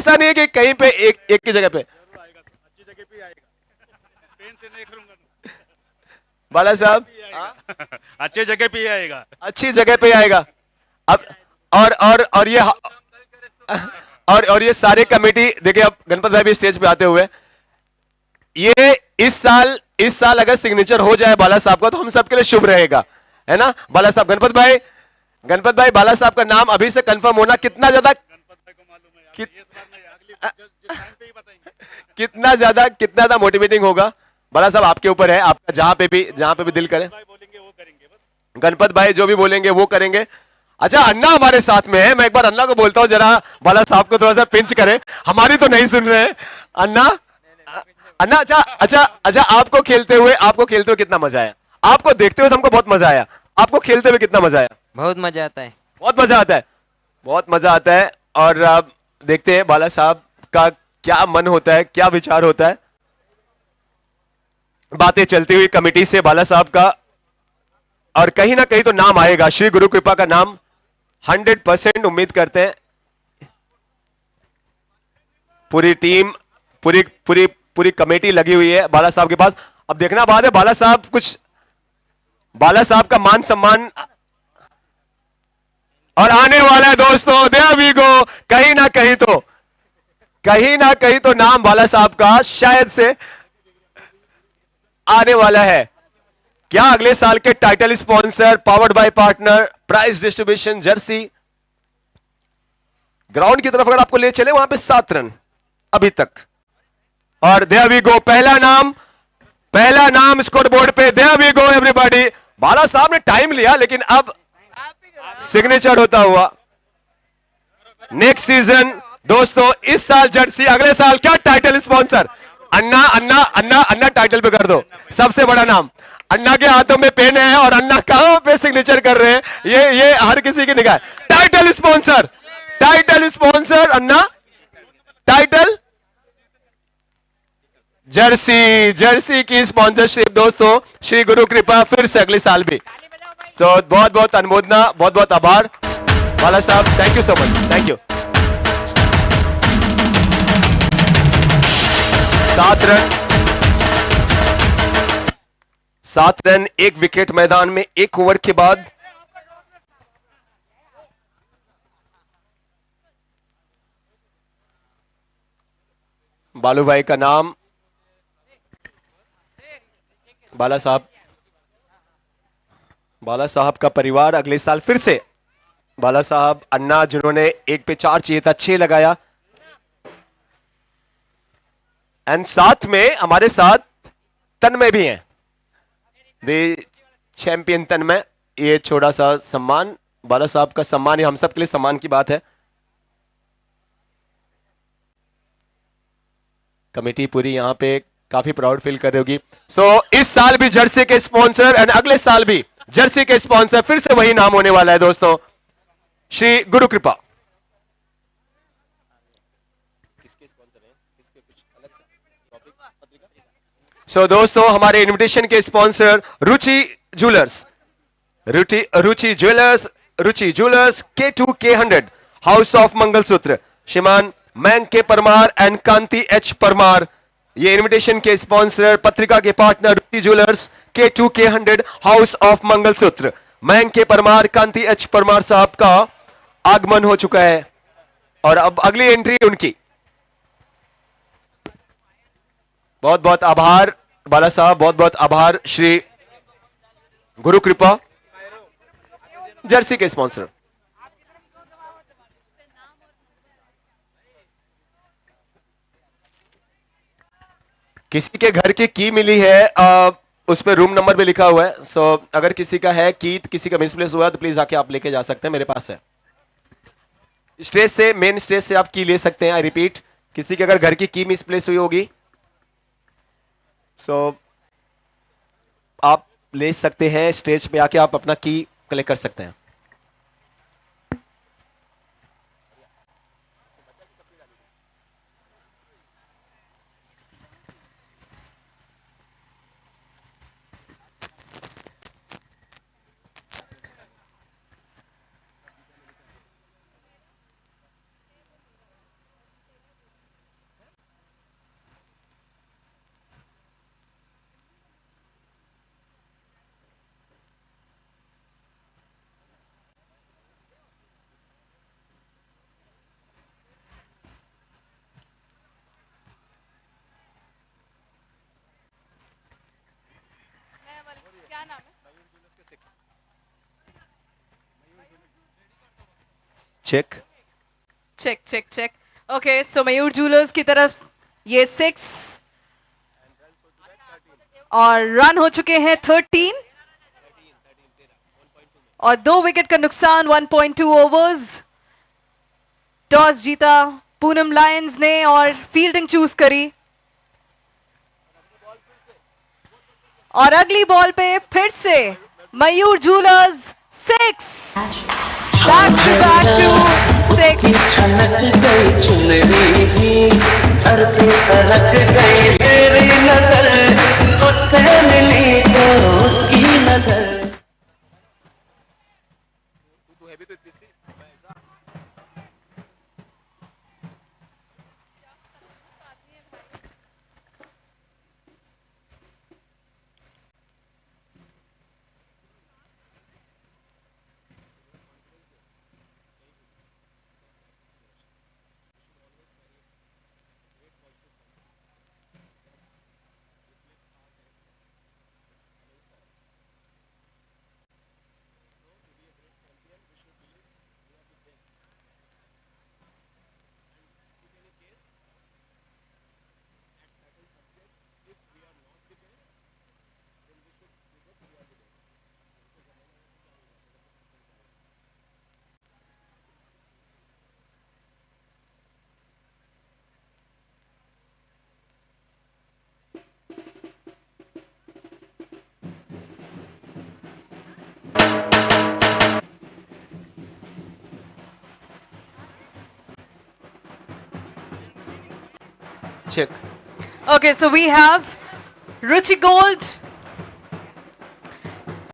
ऐसा नहीं है कि कहीं पे एक की जगह पे अच्छी जगह पे आएगा, पेन से नहीं करूंगा। बाला साहब अच्छे जगह पे आएगा। अच्छी जगह पे आएगा। अब और ये और ये सारे कमेटी देखिए, अब गणपत भाई भी स्टेज पे आते हुए, ये इस साल अगर सिग्नेचर हो जाए बाला साहब का तो हम सबके लिए शुभ रहेगा, है ना बाला साहब। गणपत भाई बाला साहब का नाम अभी से कंफर्म होना कितना ज्यादा, गणपत भाई को मालूम है, इस बार नहीं, अगली जिस टाइम पे ही बताएंगे। कितना ज्यादा मोटिवेटिंग होगा। बाला साहब आपके ऊपर है, आपका जहां पे भी दिल करे। भाई बोलेंगे वो करेंगे बस। गणपत भाई जो भी बोलेंगे वो करेंगे। अच्छा, अन्ना हमारे साथ में है, मैं एक बार अन्ना को बोलता हूं जरा बाला साहब को थोड़ा सा पिंच करे, हमारी तो नहीं सुन रहे हैं। अन्ना, अन्ना, अच्छा आपको खेलते हुए कितना मजा आया? आपको देखते हुए तो हमको बहुत मजा आया, आपको खेलते हुए कितना मजा आया? बहुत मजा आता है। बहुत मजा आता है, बहुत मजा आता है। और देखते हैं बाला साहब का क्या मन होता है, क्या विचार होता है। बातें चलती हुई कमेटी से बाला साहब का, और कहीं ना कहीं तो नाम आएगा, श्री गुरु कृपा का नाम 100% उम्मीद करते हैं। पूरी टीम, पूरी पूरी पूरी कमेटी लगी हुई है बाला साहब के पास। अब देखना बात है, बाला साहब का मान सम्मान और आने वाला है दोस्तों। देयर वी गो, कहीं ना कहीं तो नाम बाला साहब का शायद से आने वाला है। क्या अगले साल के title sponsor, powered by partner, price distribution, Jersey. Ground की तरफ अगर आपको ले चले, वहां पे 7 रन अभी तक, और देयर वी गो, पहला नाम स्कोर बोर्ड पे। There we go everybody. Bala Saheb ने टाइम लिया, लेकिन अब सिग्नेचर होता हुआ। नेक्स्ट सीजन दोस्तों, इस साल जर्सी, अगले साल क्या टाइटल स्पॉन्सर। अन्ना अन्ना अन्ना अन्ना टाइटल पे कर दो, सबसे बड़ा नाम। अन्ना के हाथों में पेन है और अन्ना कहां पे सिग्नेचर कर रहे हैं, ये हर किसी की निगाह। टाइटल स्पॉन्सर अन्ना, टाइटल जर्सी की स्पॉन्सरशिप दोस्तों, श्री गुरु कृपा फिर से अगले साल भी। तो बहुत बहुत अनुमोदना, बहुत बहुत आभार बाला साहब, thank you so much, thank you. 7 run 1 wicket मैदान में 1 ओवर के बाद। बालू भाई का नाम, बाला साहब का परिवार अगले साल फिर से। बाला साहब, अन्ना जिन्होंने 1 पे 4 चाहिए था, 6 लगाया। एंड साथ में हमारे साथ तन्मय भी हैं, द चैंपियन तन्मय। ये छोटा सा सम्मान, बाला साहब का सम्मान, ये हम सब के लिए सम्मान की बात है। कमेटी पूरी यहां पे काफी प्राउड फील कर रही होगी। सो इस साल भी जर्सी के स्पॉन्सर, एंड अगले साल भी जर्सी के स्पॉन्सर फिर से वही नाम होने वाला है दोस्तों, श्री गुरु कृपा। सो दोस्तों, हमारे इनविटेशन के sponsor Ruchi jewellers, Ruchi jewellers K2K100 house of mangalsutra, श्रीमान Mayank K Parmar and Kanti H Parmar. ये इनविटेशन के स्पॉन्सर, पत्रिका के partner, Ruchi jewellers K2K100 house of mangalsutra. Mayank K Parmar, Kanti H Parmar साहब का आगमन हो चुका है, और अब अगली एंट्री उनकी। बहुत बहुत आभार बाला साहब, बहुत बहुत आभार श्री गुरु कृपा, जर्सी के स्पॉन्सर। किसी के घर की की मिली है, उस पर रूम नंबर भी लिखा हुआ है। सो अगर किसी का है की, किसी का मिसप्लेस हुआ है तो प्लीज आके आप लेके जा सकते हैं, मेरे पास है। स्टेज से, मेन स्टेज से आप की ले सकते हैं। आई रिपीट, किसी के अगर घर की की मिसप्लेस हुई होगी सो आप ले सकते हैं, स्टेज पे आके आप अपना की कलेक्ट कर सकते हैं। Check check check check. Okay, so Mayur jewellers की तरफ ये 6 और रन हो चुके हैं 13 और 2 विकेट का नुकसान 1.2 ओवर्स। टॉस जीता पूनम लायंस ने और फील्डिंग चूज करी और अगली बॉल पे फिर से मयूर ज्वेलर्स 6 बैक टू 6। छनक गई चुनरी भी सर से सरक गई मेरी नजर उससे मिली तो उसकी नजर। Check. Okay, so we have Ruchi Gold,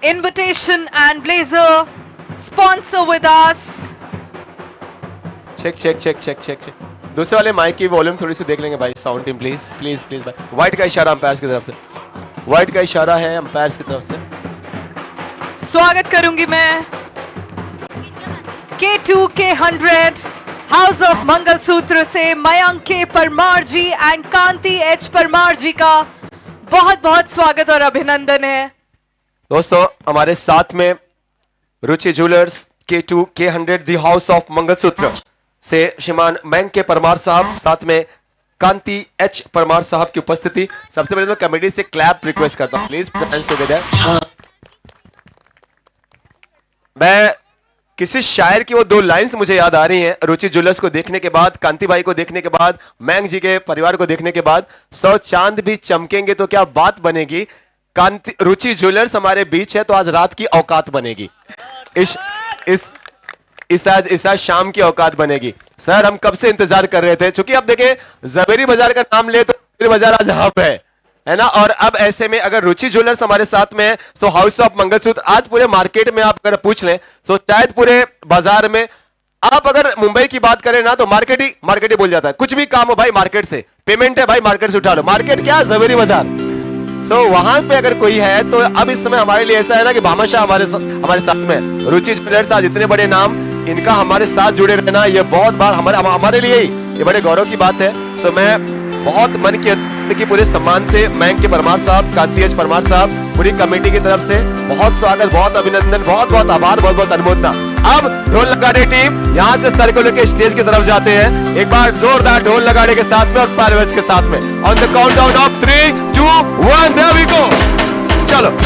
invitation and blazer sponsor with us. Check check check check check check. दूसरे वाले माइक की वॉल्यूम थोड़ी सी देख लेंगे भाई, sound team please please please भाई। व्हाइट का इशारा अंपायर्स की तरफ से, व्हाइट का इशारा है अंपायर्स की तरफ से। स्वागत करूंगी मैं K2 K100 house of mangalsutra से मयंक के परमार जी एंड कांति एच परमार जी का बहुत बहुत स्वागत और अभिनंदन है। दोस्तों हमारे साथ में Ruchi jewellers K2 K100 the house of mangalsutra से श्रीमान मयंक के परमार साहब, साथ में कांति एच परमार साहब की उपस्थिति। सबसे पहले तो कमेटी से क्लैप रिक्वेस्ट करता हूं प्लीज, मैं किसी शायर की वो 2 लाइंस मुझे याद आ रही हैं रुचि ज्वेलर्स को देखने के बाद, कांति भाई को देखने के बाद, मयंक जी के परिवार को देखने के बाद। 100 चांद भी चमकेंगे तो क्या बात बनेगी, कांति रुचि ज्वेलर्स हमारे बीच है तो आज रात की औकात बनेगी, इस आज शाम की औकात बनेगी। सर हम कब से इंतजार कर रहे थे, क्योंकि अब देखें जवेरी बाजार का नाम ले तो जवेरी बाजार आज हब है ना। और अब ऐसे में अगर रुचि ज्वेलर्स हमारे साथ में है सो हाउस ऑफ मंगलसूत्र आज पूरे मार्केट में आप अगर पूछ लें तो शायद पूरे बाजार में, आप अगर मुंबई की बात करें ना तो मार्केट ही बोल जाता है। कुछ भी काम हो भाई मार्केट से, पेमेंट है भाई मार्केट से उठा लो, मार्केट क्या जवेरी बाजार। सो वहां पे अगर कोई है तो अब इस समय हमारे लिए ऐसा है ना कि भामाशाह हमारे साथ में, रुचि ज्वेलर्स आज इतने बड़े नाम, इनका हमारे साथ जुड़े रहना ये बहुत बार हमारे लिए ही ये बड़े गौरव की बात है। सो मैं बहुत मन की पूरे सम्मान से मयंक के परमार साहब, कांति एच परमार साहब, पूरी कमेटी की तरफ से बहुत स्वागत, बहुत अभिनंदन, बहुत बहुत आभार, बहुत बहुत अनुमोदना। अब ढोल लगाने टीम यहाँ से सर्कुलर के स्टेज की तरफ जाते हैं, एक बार जोरदार ढोल लगाने के साथ में और फायरवर्क्स के साथ में। On the countdown of 3, 2, 1 there we go, चलो।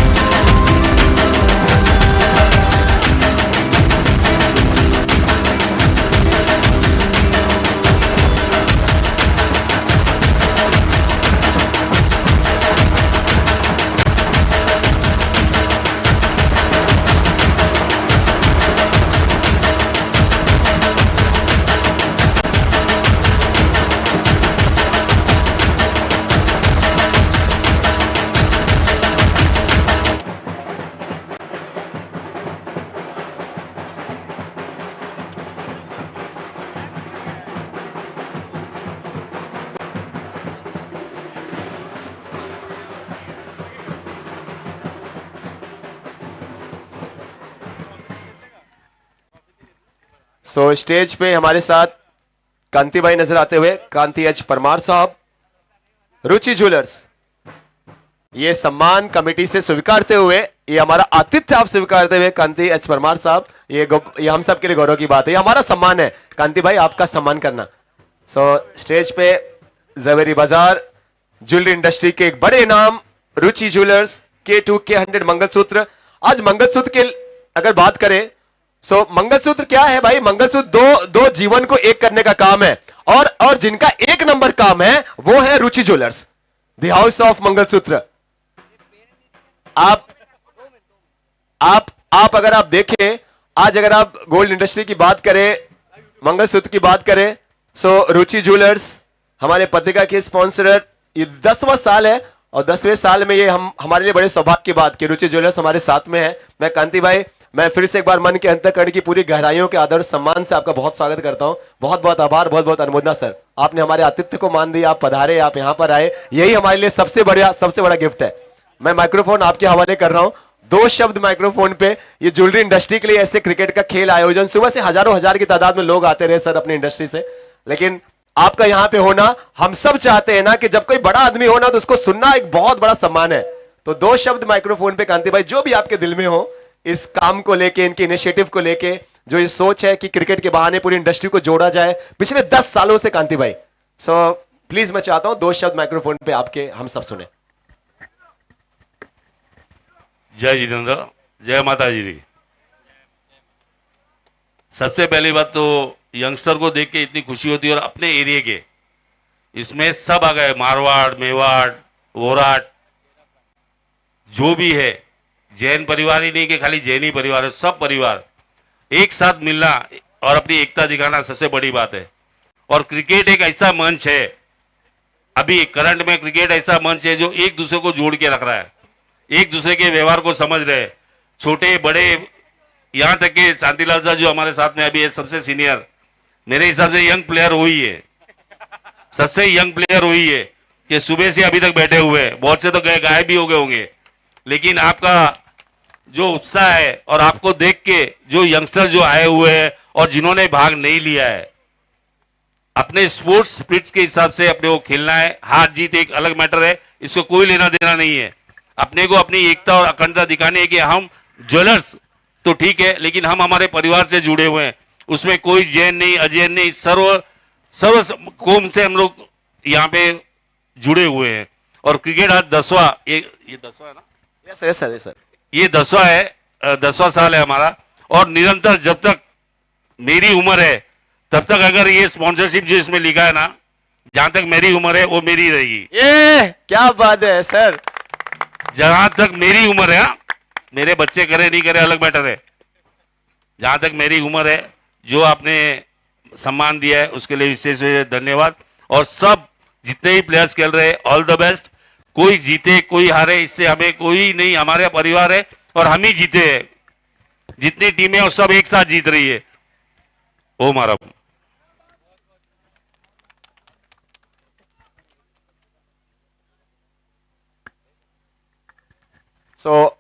सो स्टेज पे हमारे साथ कांति भाई नजर आते हुए, कांति एच परमार साहब, रुचि ज्वेलर्स। ये सम्मान कमेटी से स्वीकारते हुए, ये हमारा आतिथ्य आप स्वीकारते हुए कांति एच परमार साहब, ये हम सब के लिए गौरव की बात है, ये हमारा सम्मान है। कांति भाई आपका सम्मान करना। स्टेज पे जवेरी बाजार ज्वेलरी इंडस्ट्री के एक बड़े नाम रुचि ज्वेलर्स K2 K100 मंगलसूत्र। आज मंगलसूत्र के अगर बात करें मंगलसूत्र क्या है भाई? मंगलसूत्र दो जीवन को एक करने का काम है, और जिनका एक नंबर काम है वो है Ruchi jewellers, the house of mangalsutra. आप अगर आप देखें, आज अगर आप गोल्ड इंडस्ट्री की बात करें, मंगलसूत्र की बात करें, रुचि ज्वेलर्स हमारे पत्रिका के स्पॉन्सरर, ये 10वां साल है, और 10वें साल में ये हमारे लिए बड़े सौभाग्य की बात कि रुचि ज्वेलर्स हमारे साथ में है। मैं कांति भाई, मैं फिर से एक बार मन के अंतःकरण की पूरी गहराइयों के आदर और सम्मान से आपका बहुत स्वागत करता हूं। बहुत बहुत आभार, बहुत बहुत अनुमोदना सर, आपने हमारे आतिथ्य को मान दिया, आप पधारे, आप यहां पर आए, यही हमारे लिए सबसे बड़ा गिफ्ट है। मैं माइक्रोफोन आपके हवाले कर रहा हूं, 2 शब्द माइक्रोफोन पे। ये ज्वेलरी इंडस्ट्री के लिए ऐसे क्रिकेट का खेल आयोजन, सुबह से हजारों हजार की तादाद में लोग आते रहे सर अपनी इंडस्ट्री से, लेकिन आपका यहां पे होना, हम सब चाहते हैं ना कि जब कोई बड़ा आदमी होना तो उसको सुनना एक बहुत बड़ा सम्मान है। तो 2 शब्द माइक्रोफोन पे कांति भाई, जो भी आपके दिल में हो इस काम को लेके, इनके इनिशिएटिव को लेके, जो ये सोच है कि क्रिकेट के बहाने पूरी इंडस्ट्री को जोड़ा जाए पिछले 10 सालों से कांति भाई। प्लीज मैं चाहता हूं 2 शब्द माइक्रोफोन पे आपके हम सब सुने। जय जितेंद्र, जय माता जी। सबसे पहली बात तो यंगस्टर को देख के इतनी खुशी होती है, और अपने एरिया के इसमें सब आ गए, मारवाड़, मेवाड़, वोराट, जो भी है, जैन परिवार ही नहीं कि खाली जैन ही परिवार है, सब परिवार एक साथ मिलना और अपनी एकता दिखाना सबसे बड़ी बात है। और क्रिकेट एक ऐसा मंच है, अभी करंट में क्रिकेट ऐसा मंच है जो एक दूसरे को जोड़ के रख रहा है, एक दूसरे के व्यवहार को समझ रहे हैं, छोटे बड़े, यहां तक कि शांतिलाल साहब जो हमारे साथ में अभी है, सबसे सीनियर, मेरे हिसाब से यंग प्लेयर हुई है, सबसे यंग प्लेयर हुई है कि सुबह से अभी तक बैठे हुए हैं। बहुत से तो गायब भी हो गए होंगे, लेकिन आपका जो उत्साह है और आपको देख के जो यंगस्टर जो आए हुए हैं और जिन्होंने भाग नहीं लिया है, अपने स्पोर्ट्स स्पिरिट के हिसाब से अपने को खेलना है। हार जीत एक अलग मैटर है, इसको कोई लेना देना नहीं है। अपने को अपनी एकता और अखंडता दिखानी है कि हम ज्वेलर्स तो ठीक है, लेकिन हम हमारे परिवार से जुड़े हुए हैं, उसमें कोई जैन नहीं, अजैन नहीं, सर्व कौम से हम लोग यहाँ पे जुड़े हुए हैं। और क्रिकेट आज 10वां, ये 10वां है ना? यस सर, ये 10वां है, 10वां साल है हमारा, और निरंतर जब तक मेरी उम्र है तब तक अगर ये स्पॉन्सरशिप जो इसमें लिखा है ना, जहां तक मेरी उम्र है वो मेरी रहेगी। ये क्या बात है सर, जहां तक मेरी उम्र है, मेरे बच्चे करे नहीं करे अलग मैटर है, जहां तक मेरी उम्र है, जो आपने सम्मान दिया है उसके लिए विशेष धन्यवाद। और सब जितने ही प्लेयर्स खेल रहे हैं, ऑल द बेस्ट। कोई जीते कोई हारे, इससे हमें कोई नहीं, हमारे परिवार है और हम ही जीते हैं। जितनी टीमें और सब एक साथ जीत रही है। ओ मारा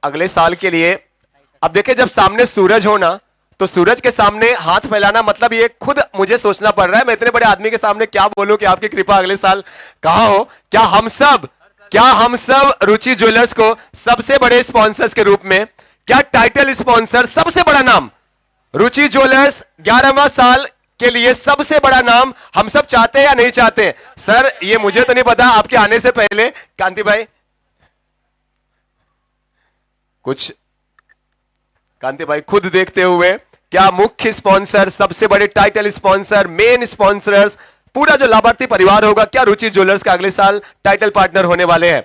अगले साल के लिए अब देखिए, जब सामने सूरज हो ना, तो सूरज के सामने हाथ फैलाना मतलब ये खुद मुझे सोचना पड़ रहा है, मैं इतने बड़े आदमी के सामने क्या बोलूं कि आपकी कृपा अगले साल कहां हो। क्या हम सब रुचि ज्वेलर्स को सबसे बड़े स्पॉन्सर्स के रूप में, क्या टाइटल स्पॉन्सर, सबसे बड़ा नाम रुचि ज्वेलर्स 11वां साल के लिए सबसे बड़ा नाम हम सब चाहते हैं या नहीं चाहते? सर ये मुझे तो नहीं पता, आपके आने से पहले कांति भाई कुछ, कांति भाई खुद देखते हुए, क्या मुख्य स्पॉन्सर, सबसे बड़े टाइटल स्पॉन्सर, मेन स्पॉन्सर्स, पूरा जो लाभार्थी परिवार होगा, क्या रुचि ज्वेलर्स का अगले साल टाइटल पार्टनर होने वाले हैं?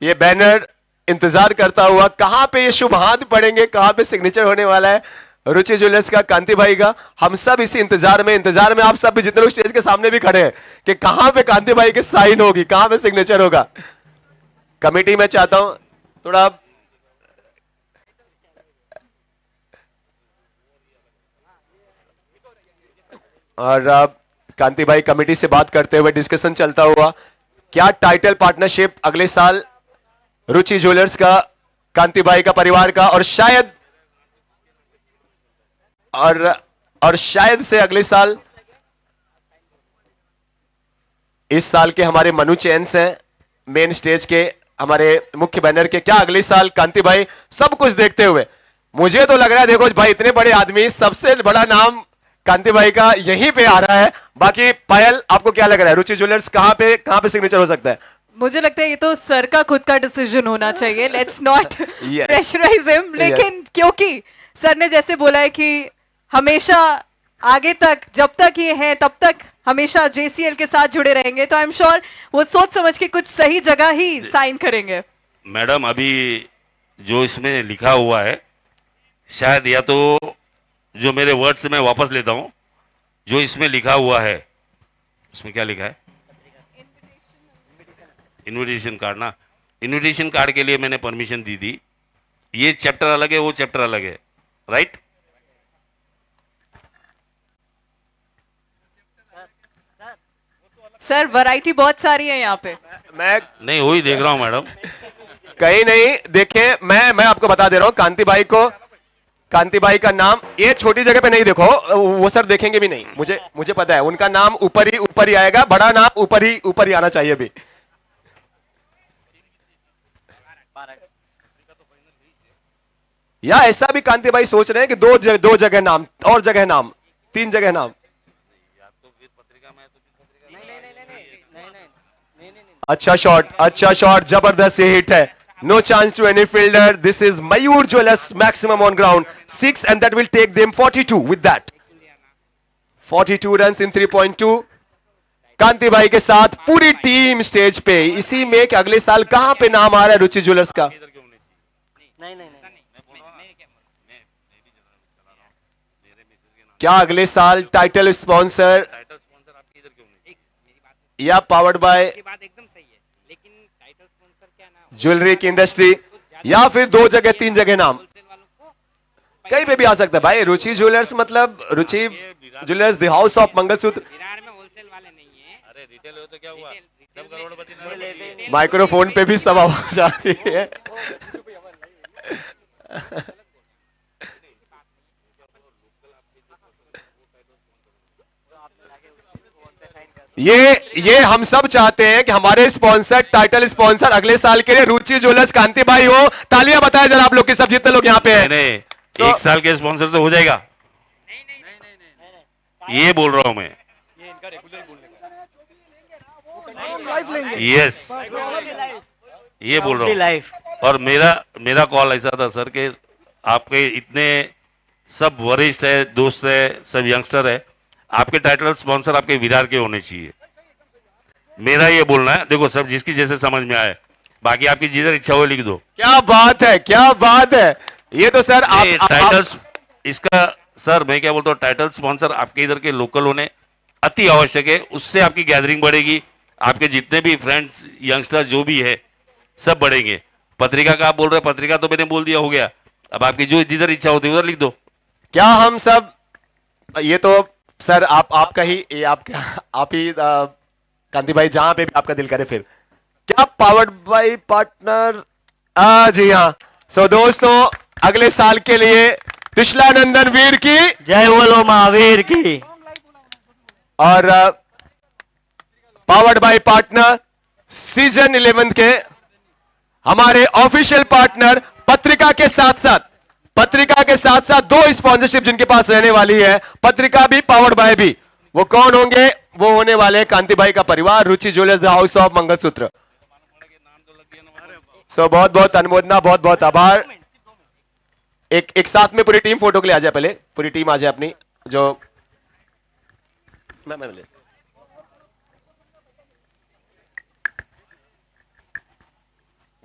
ये बैनर इंतजार करता हुआ, कहां पे ये शुभ हाथ पड़ेंगे, कहां पे सिग्नेचर होने वाला है रुचि ज्वेलर्स का, कांति भाई का। हम सब इसी इंतजार में आप सब भी जितने लोग स्टेज के सामने भी खड़े हैं कि कहां पे कांति भाई की साइन होगी, कहां पे सिग्नेचर होगा। कमेटी में चाहता हूं थोड़ा और कांति भाई कमेटी से बात करते हुए डिस्कशन चलता हुआ, क्या टाइटल पार्टनरशिप अगले साल रुचि ज्वेलर्स का, कांति भाई का परिवार का, और शायद से अगले साल, इस साल के हमारे मनु चैन से मेन स्टेज के हमारे मुख्य बैनर के, क्या अगले साल कांति भाई सब कुछ देखते हुए मुझे तो लग रहा है, देखो भाई इतने बड़े आदमी, सबसे बड़ा नाम कांति भाई का यहीं पे आ रहा है। बाकी पायल आपको क्या लग रहा है, रुचि ज्वेलर्स कहां पे सिग्नेचर हो सकता है? मुझे लगता है ये तो सर का खुद का डिसीजन होना चाहिए, लेट्स नॉट प्रेशराइज हिम। लेकिन क्योंकि सर ने जैसे बोला है कि हमेशा आगे तक, जब तक ये है तब तक हमेशा JCL के साथ जुड़े रहेंगे, तो आई एम श्योर वो सोच समझ के कुछ सही जगह ही साइन करेंगे। मैडम अभी जो इसमें लिखा हुआ है, शायद या तो जो मेरे वर्ड से मैं वापस लेता हूं, जो इसमें लिखा हुआ है, उसमें क्या लिखा है? इनविटेशन कार्ड ना, इनविटेशन कार्ड के लिए मैंने परमिशन दी थी। ये चैप्टर अलग है, वो चैप्टर अलग है, राइट? सर वैरायटी बहुत सारी है यहाँ पे। मैं नहीं, वही देख रहा हूं मैडम। कहीं नहीं देखे, मैं आपको बता दे रहा हूं, कांति भाई का नाम ये छोटी जगह पे नहीं देखो, वो सर देखेंगे भी नहीं, मुझे पता है उनका नाम ऊपर ही आएगा, बड़ा नाम ऊपर ही आना चाहिए अभी। या ऐसा भी कांति भाई सोच रहे हैं कि दो जगह नाम और जगह नाम, 3 जगह नाम। अच्छा शॉट, जबरदस्त हिट है। No chance to any fielder. This is Mayur jewellers maximum on ground 6 and that will take them 42 with that 42 runs in 3.2। Kanti भाई के साथ पूरी टीम स्टेज पे, इसी में कि अगले साल कहां पे नाम आ रहा है रुचि ज्वेलर्स का। क्या अगले साल टाइटल स्पॉन्सर या पावर्ड बाय ज्वेलरी की इंडस्ट्री, या फिर 2 जगह 3 जगह नाम कहीं पे भी आ सकता है भाई। रुचि ज्वेलर्स मतलब Ruchi jewellers the house of mangalsutra. Microphone पे भी सब आवाज आ रही है। ये हम सब चाहते हैं कि हमारे स्पॉन्सर, टाइटल स्पॉन्सर अगले साल के लिए रुचि ज्वेलर्स कांति भाई हो। तालियां बताएं जरा आप लोग के सब जितने लोग यहाँ पे हैं। नहीं, 1 साल के स्पॉन्सर से हो जाएगा, ये बोल रहा हूं मैं। यस, ये बोल रहा हूं। और मेरा कॉल ऐसा था सर कि आपके इतने सब वरिष्ठ है, दोस्त है, सब यंगस्टर है, आपके टाइटल स्पॉन्सर आपके विरार के होने चाहिए। मेरा ये बोलना है, देखो सब जिसकी जैसे समझ में आए, बाकी आपकी जिधर इच्छा हो लिख दो। क्या बात है, क्या बात है। ये तो सर टाइटल्स इसका सर मैं क्या बोलता हूँ, टाइटल स्पॉन्सर आपके इधर के लोकल होने अति आवश्यक है। उससे आपकी गैदरिंग बढ़ेगी, आपके जितने भी फ्रेंड्स यंगस्टर जो भी है सब बढ़ेंगे। पत्रिका का आप बोल रहे हैं, पत्रिका तो मैंने बोल दिया, हो गया। अब आपकी जो जिधर इच्छा होती है उधर लिख दो। क्या हम सब, ये तो सर आपका ही, ये आप ही कांति भाई जहां पे भी आपका दिल करे। फिर क्या पावर्ड बाय पार्टनर, जी हाँ। सो दोस्तों अगले साल के लिए तिशला नंदन वीर की जय बोलो महावीर की। और पावर्ड बाय पार्टनर सीजन 11 के हमारे ऑफिशियल पार्टनर पत्रिका के साथ साथ 2 स्पॉन्सरशिप जिनके पास रहने वाली है, पत्रिका भी पावर्ड बाय भी। वो कौन होंगे? वो होने वाले कांति भाई का परिवार, Ruchi jewellers the house of mangalsutra. So बहुत बहुत अनुमोदना, बहुत बहुत आभार। एक साथ में पूरी टीम फोटो के लिए आ जाए, पहले पूरी टीम आ जाए अपनी। जो मैं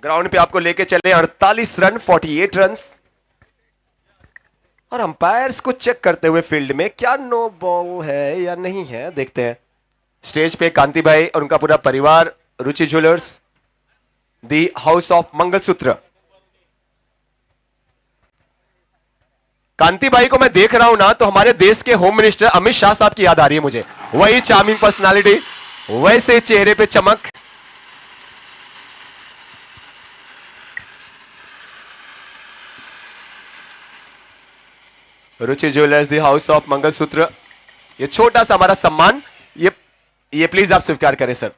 ग्राउंड पे आपको लेके चले 48 रन, 48 रन्स। और अंपायर्स को चेक करते हुए फील्ड में क्या नो बॉल है या नहीं है, देखते हैं। स्टेज पे कांति भाई और उनका पूरा परिवार, Ruchi jewellers the house of mangalsutra. Kanti भाई को मैं देख रहा हूं ना, तो हमारे देश के होम मिनिस्टर अमित शाह साहब की याद आ रही है मुझे। वही चार्मिंग पर्सनालिटी, वैसे चेहरे पे चमक। Ruchi jewellers the house of mangalsutra, ये छोटा सा हमारा सम्मान, ये प्लीज आप स्वीकार करें सर।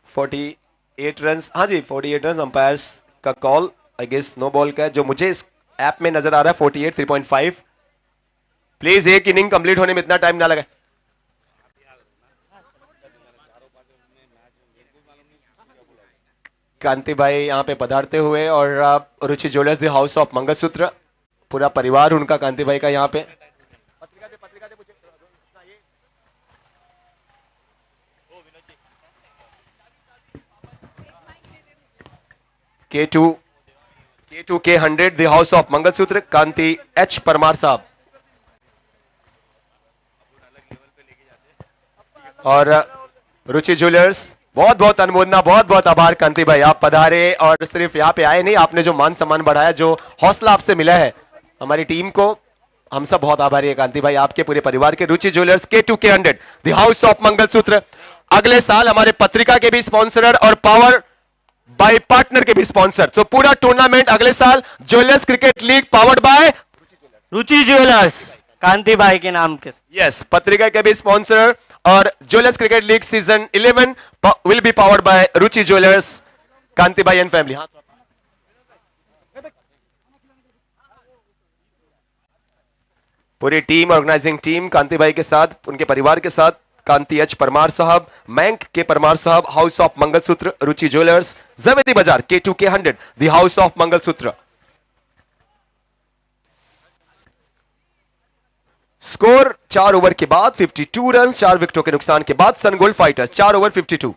48 रन, हाँ जी 48 रन अंपायर्स का call I guess no ball का है, जो मुझे इस ऐप में नजर आ रहा है 48 3.5। प्लीज एक इनिंग कंप्लीट होने में इतना टाइम ना लगे। कांति भाई यहाँ पे पधारते हुए और Ruchi jewellers the house of mangalsutra, पूरा परिवार उनका कांति भाई का यहाँ पे। K2 K100 the house of mangalsutra, Kanti H Parmar साहब। और रुचि ज्वेलर्स बहुत बहुत अनुमोदना, बहुत बहुत आभार कांति भाई, आप पधारे और सिर्फ यहाँ पे आए नहीं, आपने जो मान सम्मान बढ़ाया, जो हौसला आपसे मिला है हमारी टीम को, हम सब बहुत आभारी है कांति भाई, आपके पूरे परिवार के। Ruchi jewellers K2 K100 the house of mangalsutra अगले साल हमारे पत्रिका के भी स्पॉन्सर और पावर बाय पार्टनर के भी स्पॉन्सर, तो पूरा टूर्नामेंट अगले साल jewellers cricket league powered by Ruchi jewellers Kanti भाई के नाम के। यस, पत्रिका के भी स्पॉन्सर और jewellers cricket league season 11 will be powered by Ruchi jewellers, Kanti भाई एंड फैमिली। पूरी टीम, ऑर्गेनाइजिंग टीम कांति भाई के साथ, उनके परिवार के साथ, कांति एच परमार साहब, मैंक के परमार साहब, house of mangalsutra, Ruchi jewellers, Zaveri Bazaar, K2 K100 the house of mangalsutra. Score 4 over के बाद 52 रन, 4 विकेटों के नुकसान के बाद sun gold fighters 4 over 52,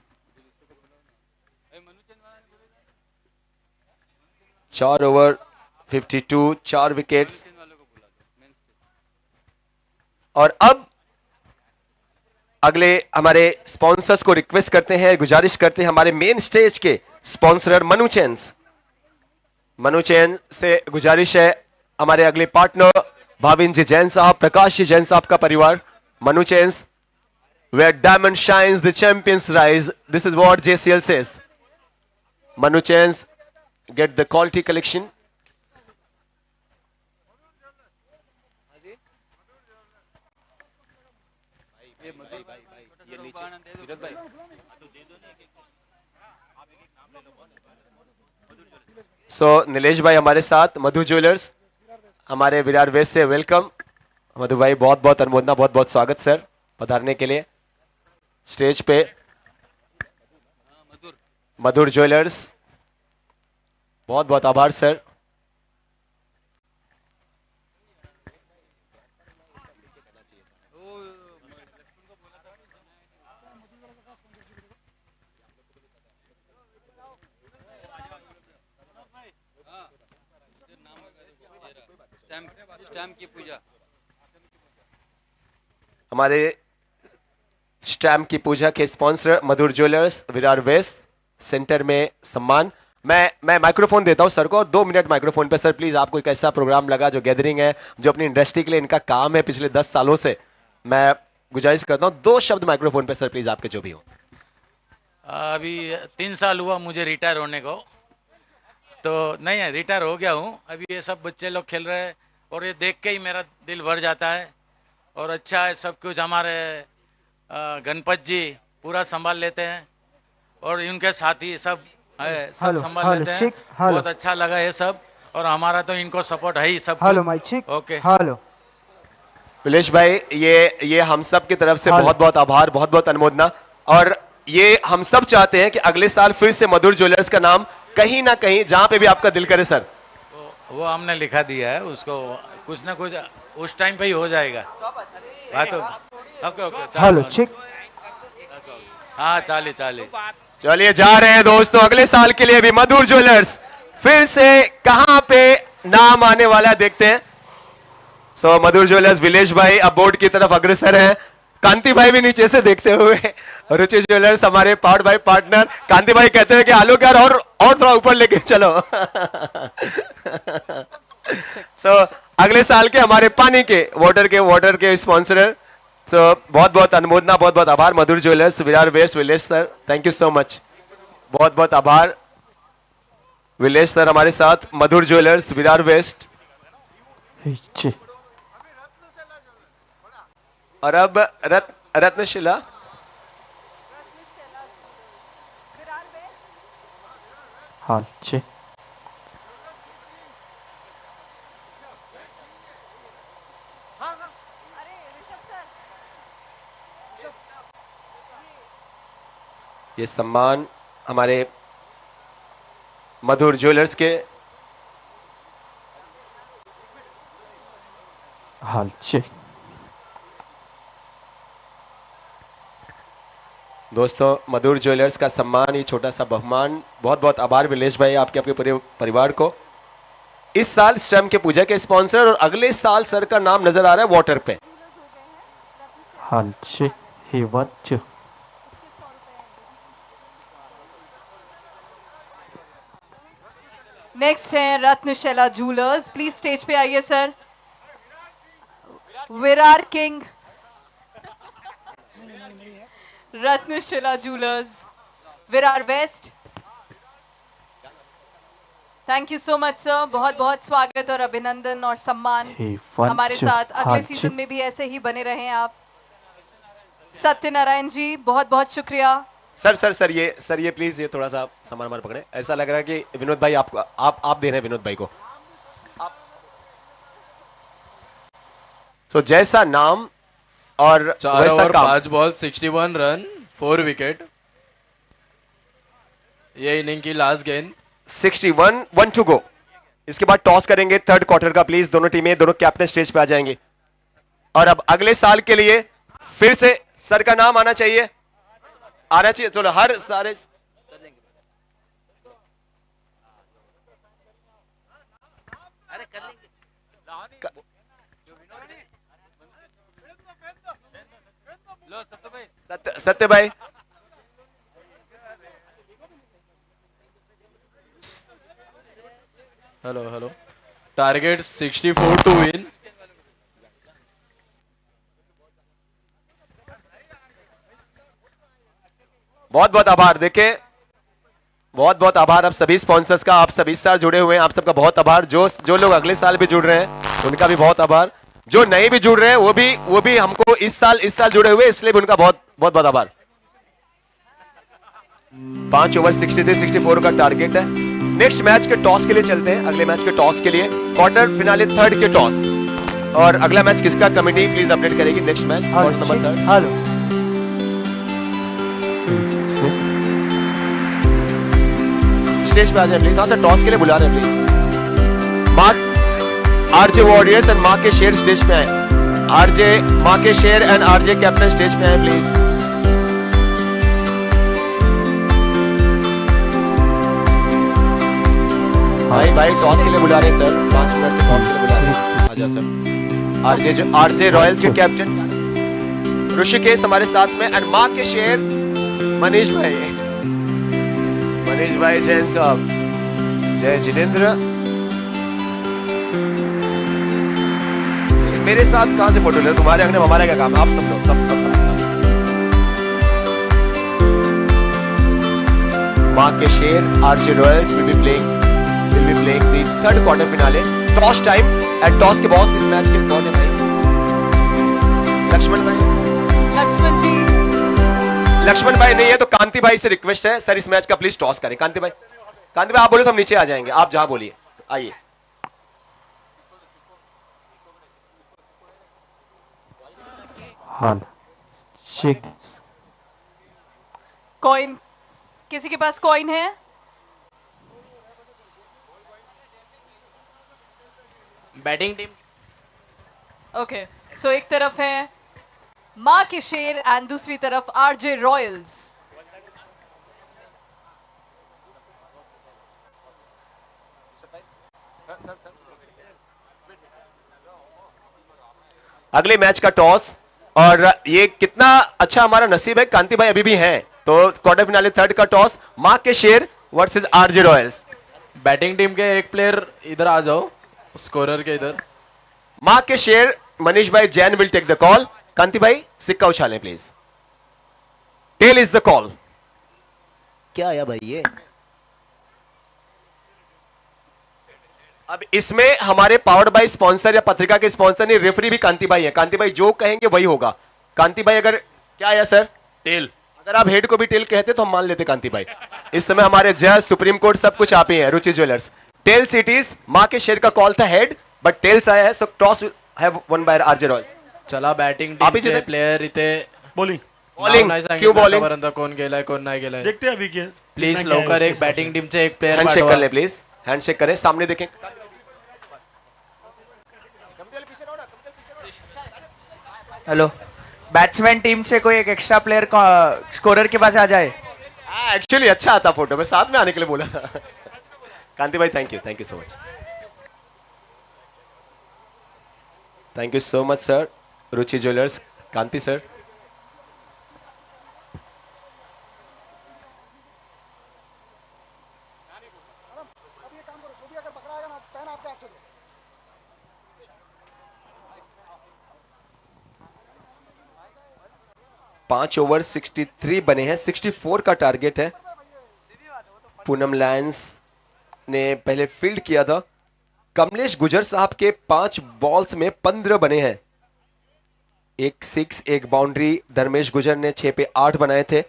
4 over 52, 4 wickets. और अब अगले हमारे स्पॉन्सर्स को रिक्वेस्ट करते हैं, गुजारिश करते हैं, हमारे मेन स्टेज के स्पॉन्सर मनु चैन से गुजारिश है, हमारे अगले पार्टनर भाविन जी जैन साहब, प्रकाश जी जैन साहब का परिवार, Manu chains, where diamond shines the champions rise, this is what JCL says. Manu chains get the quality collection. So Nilesh भाई हमारे साथ, मधु ज्वेलर्स हमारे विरार वेस्ट से वेलकम। मधु भाई बहुत बहुत अनुमोदना, बहुत बहुत स्वागत सर पधारने के लिए स्टेज पे। मधुर ज्वेलर्स बहुत बहुत आभार सर। स्टैम्प की पूजा, हमारे स्टैम्प की पूजा के स्पॉन्सर मधुर ज्वेलर्स, विरार वेस्ट सेंटर में सम्मान। मैं माइक्रोफोन देता हूं सर को, 2 मिनट माइक्रोफोन पे सर प्लीज। आपको एक ऐसा प्रोग्राम लगा जो गैदरिंग है, जो अपनी इंडस्ट्री के लिए इनका काम है पिछले 10 सालों से, मैं गुजारिश करता हूं 2 शब्द माइक्रोफोन पे सर प्लीज, आपके जो भी हो। अभी 3 साल हुआ मुझे रिटायर होने को, तो नहीं है रिटायर हो गया हूँ। अभी ये सब बच्चे लोग खेल रहे हैं और ये देख के ही मेरा दिल भर जाता है। और अच्छा है सब कुछ, हमारे गणपत जी पूरा संभाल लेते हैं और इनके साथी सब है, सब संभाल लेते हैं। बहुत अच्छा लगा ये सब, और हमारा तो इनको सपोर्ट है ही सब। Hello mic check. Okay hello Vilesh भाई, ये हम सब की तरफ से बहुत बहुत आभार, बहुत बहुत अनुमोदना। और ये हम सब चाहते हैं कि अगले साल फिर से मधुर ज्वेलर्स का नाम कहीं ना कहीं, जहां पे भी आपका दिल करे सर। वो हमने लिखा दिया है, उसको कुछ ना कुछ उस टाइम पे ही हो जाएगा। Okay okay hello check. हाँ चाली चाली। चलिए जा रहे हैं दोस्तों, अगले साल के लिए भी मधुर ज्वेलर्स फिर से कहां पे नाम आने वाला है देखते हैं। सो मधुर ज्वेलर्स, विलेश भाई अब बोर्ड की तरफ अग्रसर है, कांति भाई भी नीचे से देखते हुए। रुचि ज्वेलर्स हमारे पार्ट बाय पार्टनर, कांति भाई कहते हैं कि आलोक यार और थोड़ा ऊपर लेके चलो। सो अगले साल के हमारे पानी के वाटर के स्पॉन्सर, सो बहुत बहुत अनुमोदना, बहुत बहुत आभार Madhur jewellers, Virar west, Vilesh sir, thank you so much, बहुत बहुत आभार विलेश सर हमारे साथ, मधुर ज्वेलर्स, विरार वेस्ट। और अब रत्नशिला हाँ जी। ये सम्मान हमारे मधुर ज्वेलर्स के हाँ जी। दोस्तों, मधुर ज्वेलर्स का सम्मान, ये छोटा सा बहुमान। बहुत बहुत आभार विलेश भाई, आपके पूरे परिवार को। इस साल स्टेम के पूजा के स्पॉन्सर, और अगले साल सर का नाम नजर आ रहा है वाटर पे। हाँ जी। ही वॉट। नेक्स्ट है रत्नशिला जूलर्स, प्लीज स्टेज पे आइए sir. Virar king Ratnashila jewellers, Virar west. Thank you so much sir, बहुत बहुत स्वागत और अभिनंदन और सम्मान हमारे साथ। अगले सीजन में भी ऐसे ही बने रहें आप। सत्यनारायण जी, बहुत बहुत शुक्रिया। सर ये प्लीज, ये थोड़ा सा सामान हमारे पकड़े। ऐसा लग रहा है कि विनोद भाई आप दे रहे हैं विनोद भाई को। सो जैसा नाम और 4 ओवर 5 बॉल 61 रन 4 विकेट। ये इनिंग की लास्ट गेंद। 61, 1 टू गो। इसके बाद टॉस करेंगे थर्ड क्वार्टर का। प्लीज दोनों टीमें, दोनों कैप्टन स्टेज पे आ जाएंगे। और अब अगले साल के लिए फिर से सर का नाम आना चाहिए। चलो हर सारे सत्य भाई, हेलो। Target 64 to win. बहुत बहुत आभार। देखिए, बहुत बहुत आभार आप सभी स्पॉन्सर्स का। आप सभी साल जुड़े हुए हैं, आप सबका बहुत आभार। जो लोग अगले साल भी जुड़ रहे हैं उनका भी बहुत आभार। जो नए भी जुड़ रहे हैं वो भी हमको इस साल जुड़े हुए, इसलिए भी उनका बहुत बहुत आभार। 5 ओवर 63-64 का टारगेट है। नेक्स्ट मैच के टॉस के लिए चलते हैं। अगले मैच के टॉस के लिए क्वार्टर फिनाले थर्ड के टॉस। और अगला मैच किसका, कमेटी प्लीज अपडेट करेगी। Next match quarter number 3। Hello. Stage पे आ जाए प्लीज। हाँ सर, टॉस के लिए बुला रहे हैं please. Mark RJ warriors and माँ के शेर स्टेज पे आए। आरजे माँ के शेर एंड आरजे कैप्टन स्टेज पे आए प्लीज। भाई टॉस के लिए बुला रहे हैं सर। 5 मिनट से टॉस के लिए बुला रहे हैं। आजा सर। आरजे रॉयल्स के कैप्टन ऋषिकेश हमारे साथ में, एंड माँ के शेर मनीष भाई जैन साहब, जय जिनेंद्र। मेरे साथ कहां से फोटो ले? तुम्हारे अंगने हमारा क्या काम? आप सब लोग सब माँ के शेर RJ Royals will be playing the third quarter finale. Toss time and toss के बॉस इस मैच के कौन है भाई? लक्ष्मण भाई नहीं है तो कांति भाई से रिक्वेस्ट है सर, इस मैच का प्लीज टॉस करें। कांति भाई आप बोले तो हम नीचे आ जाएंगे। आप जहां बोलिए, आइए। कॉइन, किसी के पास कॉइन है? Batting team. ओके, सो एक तरफ है माँ के शेर एंड दूसरी तरफ आरजे रॉयल्स। अगले मैच का टॉस, और ये कितना अच्छा हमारा नसीब है, कांति भाई अभी भी हैं। तो क्वार्टर फिनाले थर्ड का टॉस, माँ के शेर versus RJ Royals. Batting team के एक प्लेयर इधर आ जाओ, स्कोरर के इधर। माँ के शेर मनीष भाई Jain will take the call. Kanti भाई सिक्का उछालें please. Tail is the call. क्या आया भाई ये? अब इसमें हमारे पावर्ड बाय स्पॉन्सर या पत्रिका के स्पॉन्सर नहीं, रेफरी भी कांति भाई है। कांति भाई जो कहेंगे वही होगा। कांति भाई अगर क्या आया सर? टेल। अगर आप हेड को भी टेल कहते तो हम मान लेते कांति भाई। इस समय हमारे जज, सुप्रीम कोर्ट सब कुछ आप ही है। रुचि ज्वेलर्स टेल सिटीज, मां के शेर का कॉल था हेड, बट टेल्स आया है, so toss have won by RJ royals. चला बॅटिंग आप ही टीमचे जिथे- प्लेयर इथे बॉलिंग बॉलिंग क्यों बॉलिंग? आतापर्यंत कोण गेलाय कोण नाही गेलाय. देखते हैं अभी क्या प्लीज कितना क्या है लवकर उसके एक हिसाब बॅटिंग से। टीमचे एक प्लेयर हैंडशेक कर ले पाठवा. प्लीज, हैंडशेक करें, सामने देखें। हेलो, बैट्समैन टीम से कोई एक एक्स्ट्रा प्लेयर स्कोरर के पास आ जाए. एक्चुअली अच्छा आता फोटो में, साथ में आने के लिए बोला। कांति भाई thank you so much, thank you so much sir. Ruchi jewellers Kanti sir. पांच ओवर 63 बने हैं, 64 का टारगेट है। पूनम लायंस ने पहले फील्ड किया था। कमलेश गुजर साहब के 5 बॉल्स में 15 बने हैं, एक 6 एक बाउंड्री। धर्मेश गुजर ने 6 पे 8 बनाए थे।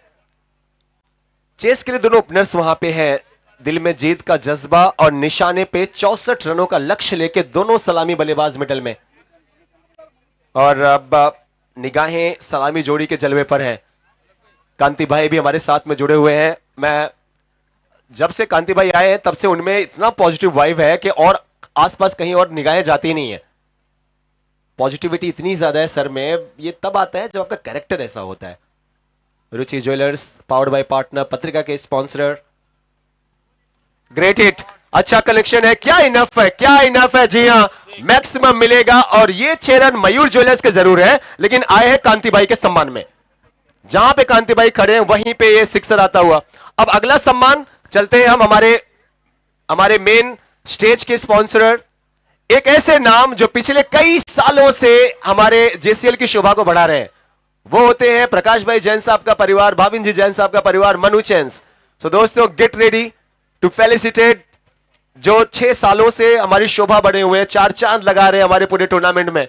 चेस के लिए दोनों ओपनर्स वहां पे हैं, दिल में जीत का जज्बा और निशाने पे 64 रनों का लक्ष्य लेके दोनों सलामी बल्लेबाज मिडल में। और अब निगाहें सलामी जोड़ी के जलवे पर हैं। कांति भाई भी हमारे साथ में जुड़े हुए हैं। मैं जब से कांति भाई आए हैं तब से उनमें इतना पॉजिटिव वाइब है कि और आसपास कहीं और निगाहें जाती नहीं है। पॉजिटिविटी इतनी ज्यादा है सर में, ये तब आता है जब आपका कैरेक्टर ऐसा होता है। Ruchi jewellers powered by partner, पत्रिका के स्पॉन्सर। ग्रेट हिट, अच्छा कलेक्शन है, क्या इनफ है, क्या इनफ है। जी हाँ, मैक्सिमम मिलेगा। और ये 6 रन मयूर ज्वेलर्स के जरूर है, लेकिन आए हैं कांति भाई के सम्मान में। जहां पे कांति भाई खड़े हैं वहीं पे ये सिक्सर आता हुआ। अब अगला सम्मान चलते हैं हम हमारे मेन स्टेज के स्पॉन्सर, एक ऐसे नाम जो पिछले कई सालों से हमारे जेसीएल की शोभा को बढ़ा रहे हैं। वो होते हैं प्रकाश भाई जैन साहब का परिवार, भाविन जी जैन साहब का परिवार, मनु चैंस। सो दोस्तों गेट रेडी टू फेलिसिटेट जो 6 सालों से हमारी शोभा बढ़े हुए हैं, 4 चांद लगा रहे हैं हमारे पूरे टूर्नामेंट में।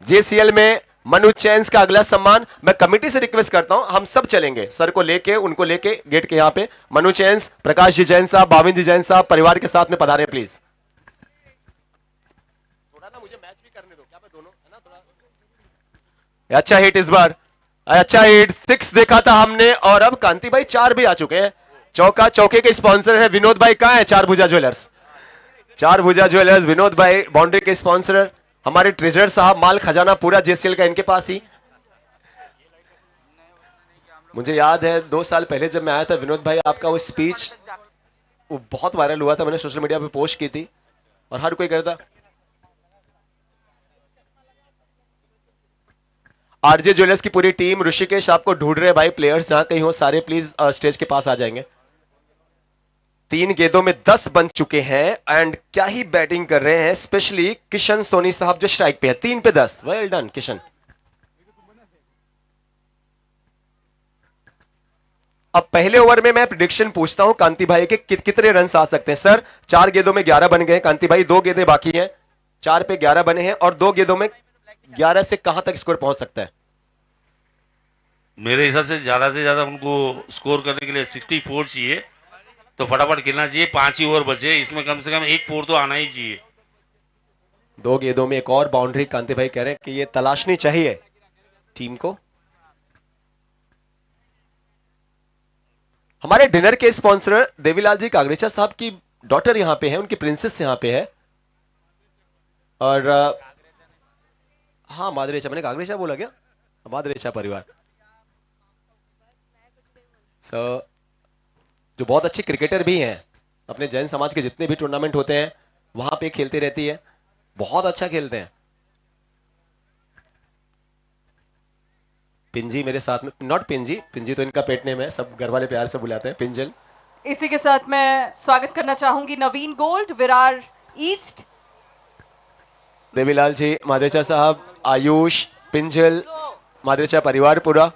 जेसीएल में मनु चैंस का अगला सम्मान। मैं कमेटी से रिक्वेस्ट करता हूं, हम सब चलेंगे सर को लेके, उनको लेके गेट के यहां पे। मनु चैंस, प्रकाश जी जैन साहब, भाविन जी जैन साहब परिवार के साथ में पधारे प्लीज। थोड़ा ना मुझे मैच भी करने दो, क्या मैं दोनों है ना थोड़ा। अच्छा हिट इस बार, अच्छा हिट, 6 देखा था हमने। और अब कांति भाई 4 भी आ चुके हैं। चौका, चौके के स्पॉन्सर है विनोद भाई। कहां है? 4 भुजा ज्वेलर्स, 4 भुजा ज्वेलर्स, विनोद भाई। बाउंड्री के स्पॉन्सर हमारे ट्रेजरर साहब, माल खजाना पूरा जेसीएल का इनके पास ही। मुझे याद है 2 साल पहले जब मैं आया था विनोद भाई, आपका वो स्पीच वो बहुत वायरल हुआ था, मैंने सोशल मीडिया पे पोस्ट की थी और हर कोई करता। आरजे ज्वेलर्स की पूरी टीम, ऋषिकेश आपको ढूंढ रहे हैं भाई। प्लेयर्स जहां कहीं हो सारे प्लीज स्टेज के पास आ जाएंगे। 3 गेंदों में 10 बन चुके हैं एंड क्या ही बैटिंग कर रहे हैं, स्पेशली किशन सोनी साहब जो स्ट्राइक पे है। 3 पे 10, वेल डन किशन। अब पहले ओवर में मैं प्रेडिक्शन पूछता हूं कांति भाई के कितने रन आ सकते हैं। सर 4 गेंदों में 11 बन गए कांति भाई, 2 गेंदें बाकी हैं। 4 पे 11 बने हैं और 2 गेंदों में 11 से कहां तक स्कोर पहुंच सकता है? मेरे हिसाब से ज्यादा उनको स्कोर करने के लिए 64 चाहिए, तो फटाफट खेलना चाहिए। 5 ही ओवर बचे, इसमें कम से कम 1 4 तो आना ही चाहिए। 2 गेंदों में एक और बाउंड्री कांति भाई कह रहे हैं कि ये तलाशनी चाहिए टीम को। हमारे डिनर के स्पॉन्सर देवीलाल जी कागरेचा साहब की डॉटर यहां पे है, उनकी प्रिंसेस यहां पे है। और हाँ मादरेचा, मैंने कागरेचा बोला क्या? मादरेचा परिवार। जो बहुत अच्छे क्रिकेटर भी हैं, अपने जैन समाज के जितने भी टूर्नामेंट होते हैं वहां पे खेलती रहती है, बहुत अच्छा खेलते हैं। पिंजी मेरे साथ में, नॉट पिंजी, पिंजी तो इनका पेट नेम है, सब घर वाले प्यार से बुलाते हैं पिंजल। इसी के साथ मैं स्वागत करना चाहूंगी नवीन गोल्ड, विरार ईस्ट। देवीलाल जी, मादरेचा साहब, आयुष, पिंजल, मादरेचा परिवार पूरा।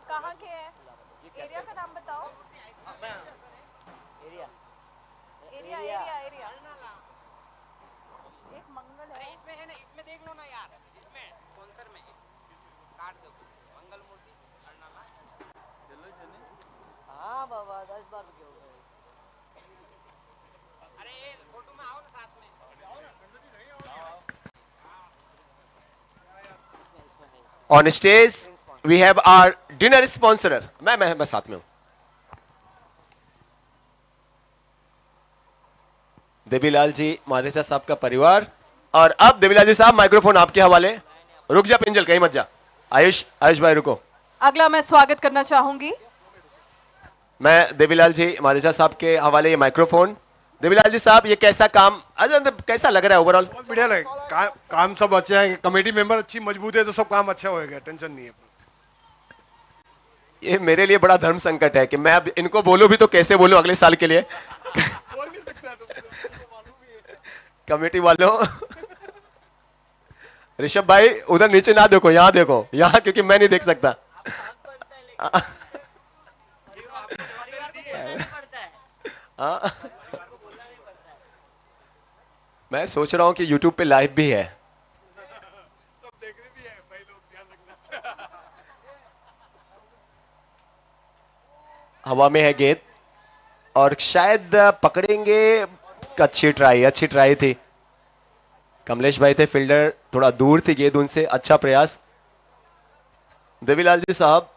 कहाँ के हैं? एरिया का नाम बताओ। एरिया। एक मंगल है। On stage we have our dinner sponsor. मैं साथ में हूं. देवीलाल जी मादेचा साहब का परिवार. और अब देवीलाल जी साहब माइक्रोफोन आपके हवाले. रुक जा पिंजल, कहीं मत जा. आयुष भाई रुको. अगला मैं स्वागत करना चाहूंगी. मैं देवीलाल जी मादेचा साहब के हवाले ये माइक्रोफोन. देवीलाल जी साहब, ये कैसा काम, कैसा लग रहा है ओवरऑल? बहुत बढ़िया लगे. काम सब अच्छे है. कमेटी मेंबर अच्छी मजबूत है तो सब काम अच्छा होएगा. टेंशन नहीं है. ये मेरे लिए बड़ा धर्म संकट है कि मैं अब इनको बोलूं भी तो कैसे बोलूं अगले साल के लिए. बोल नहीं सकता कमेटी वालों. ऋषभ भाई उधर नीचे ना देखो, यहां देखो, यहां, क्योंकि मैं नहीं देख सकता. मैं सोच रहा हूं कि YouTube पे लाइव भी है. सब देख रहे भी है भाई लोग, ध्यान रखना. हवा में है गेंद और शायद पकड़ेंगे. अच्छी ट्राई थी. कमलेश भाई थे फील्डर, थोड़ा दूर थी गेंद उनसे. अच्छा प्रयास. देवीलाल जी साहब,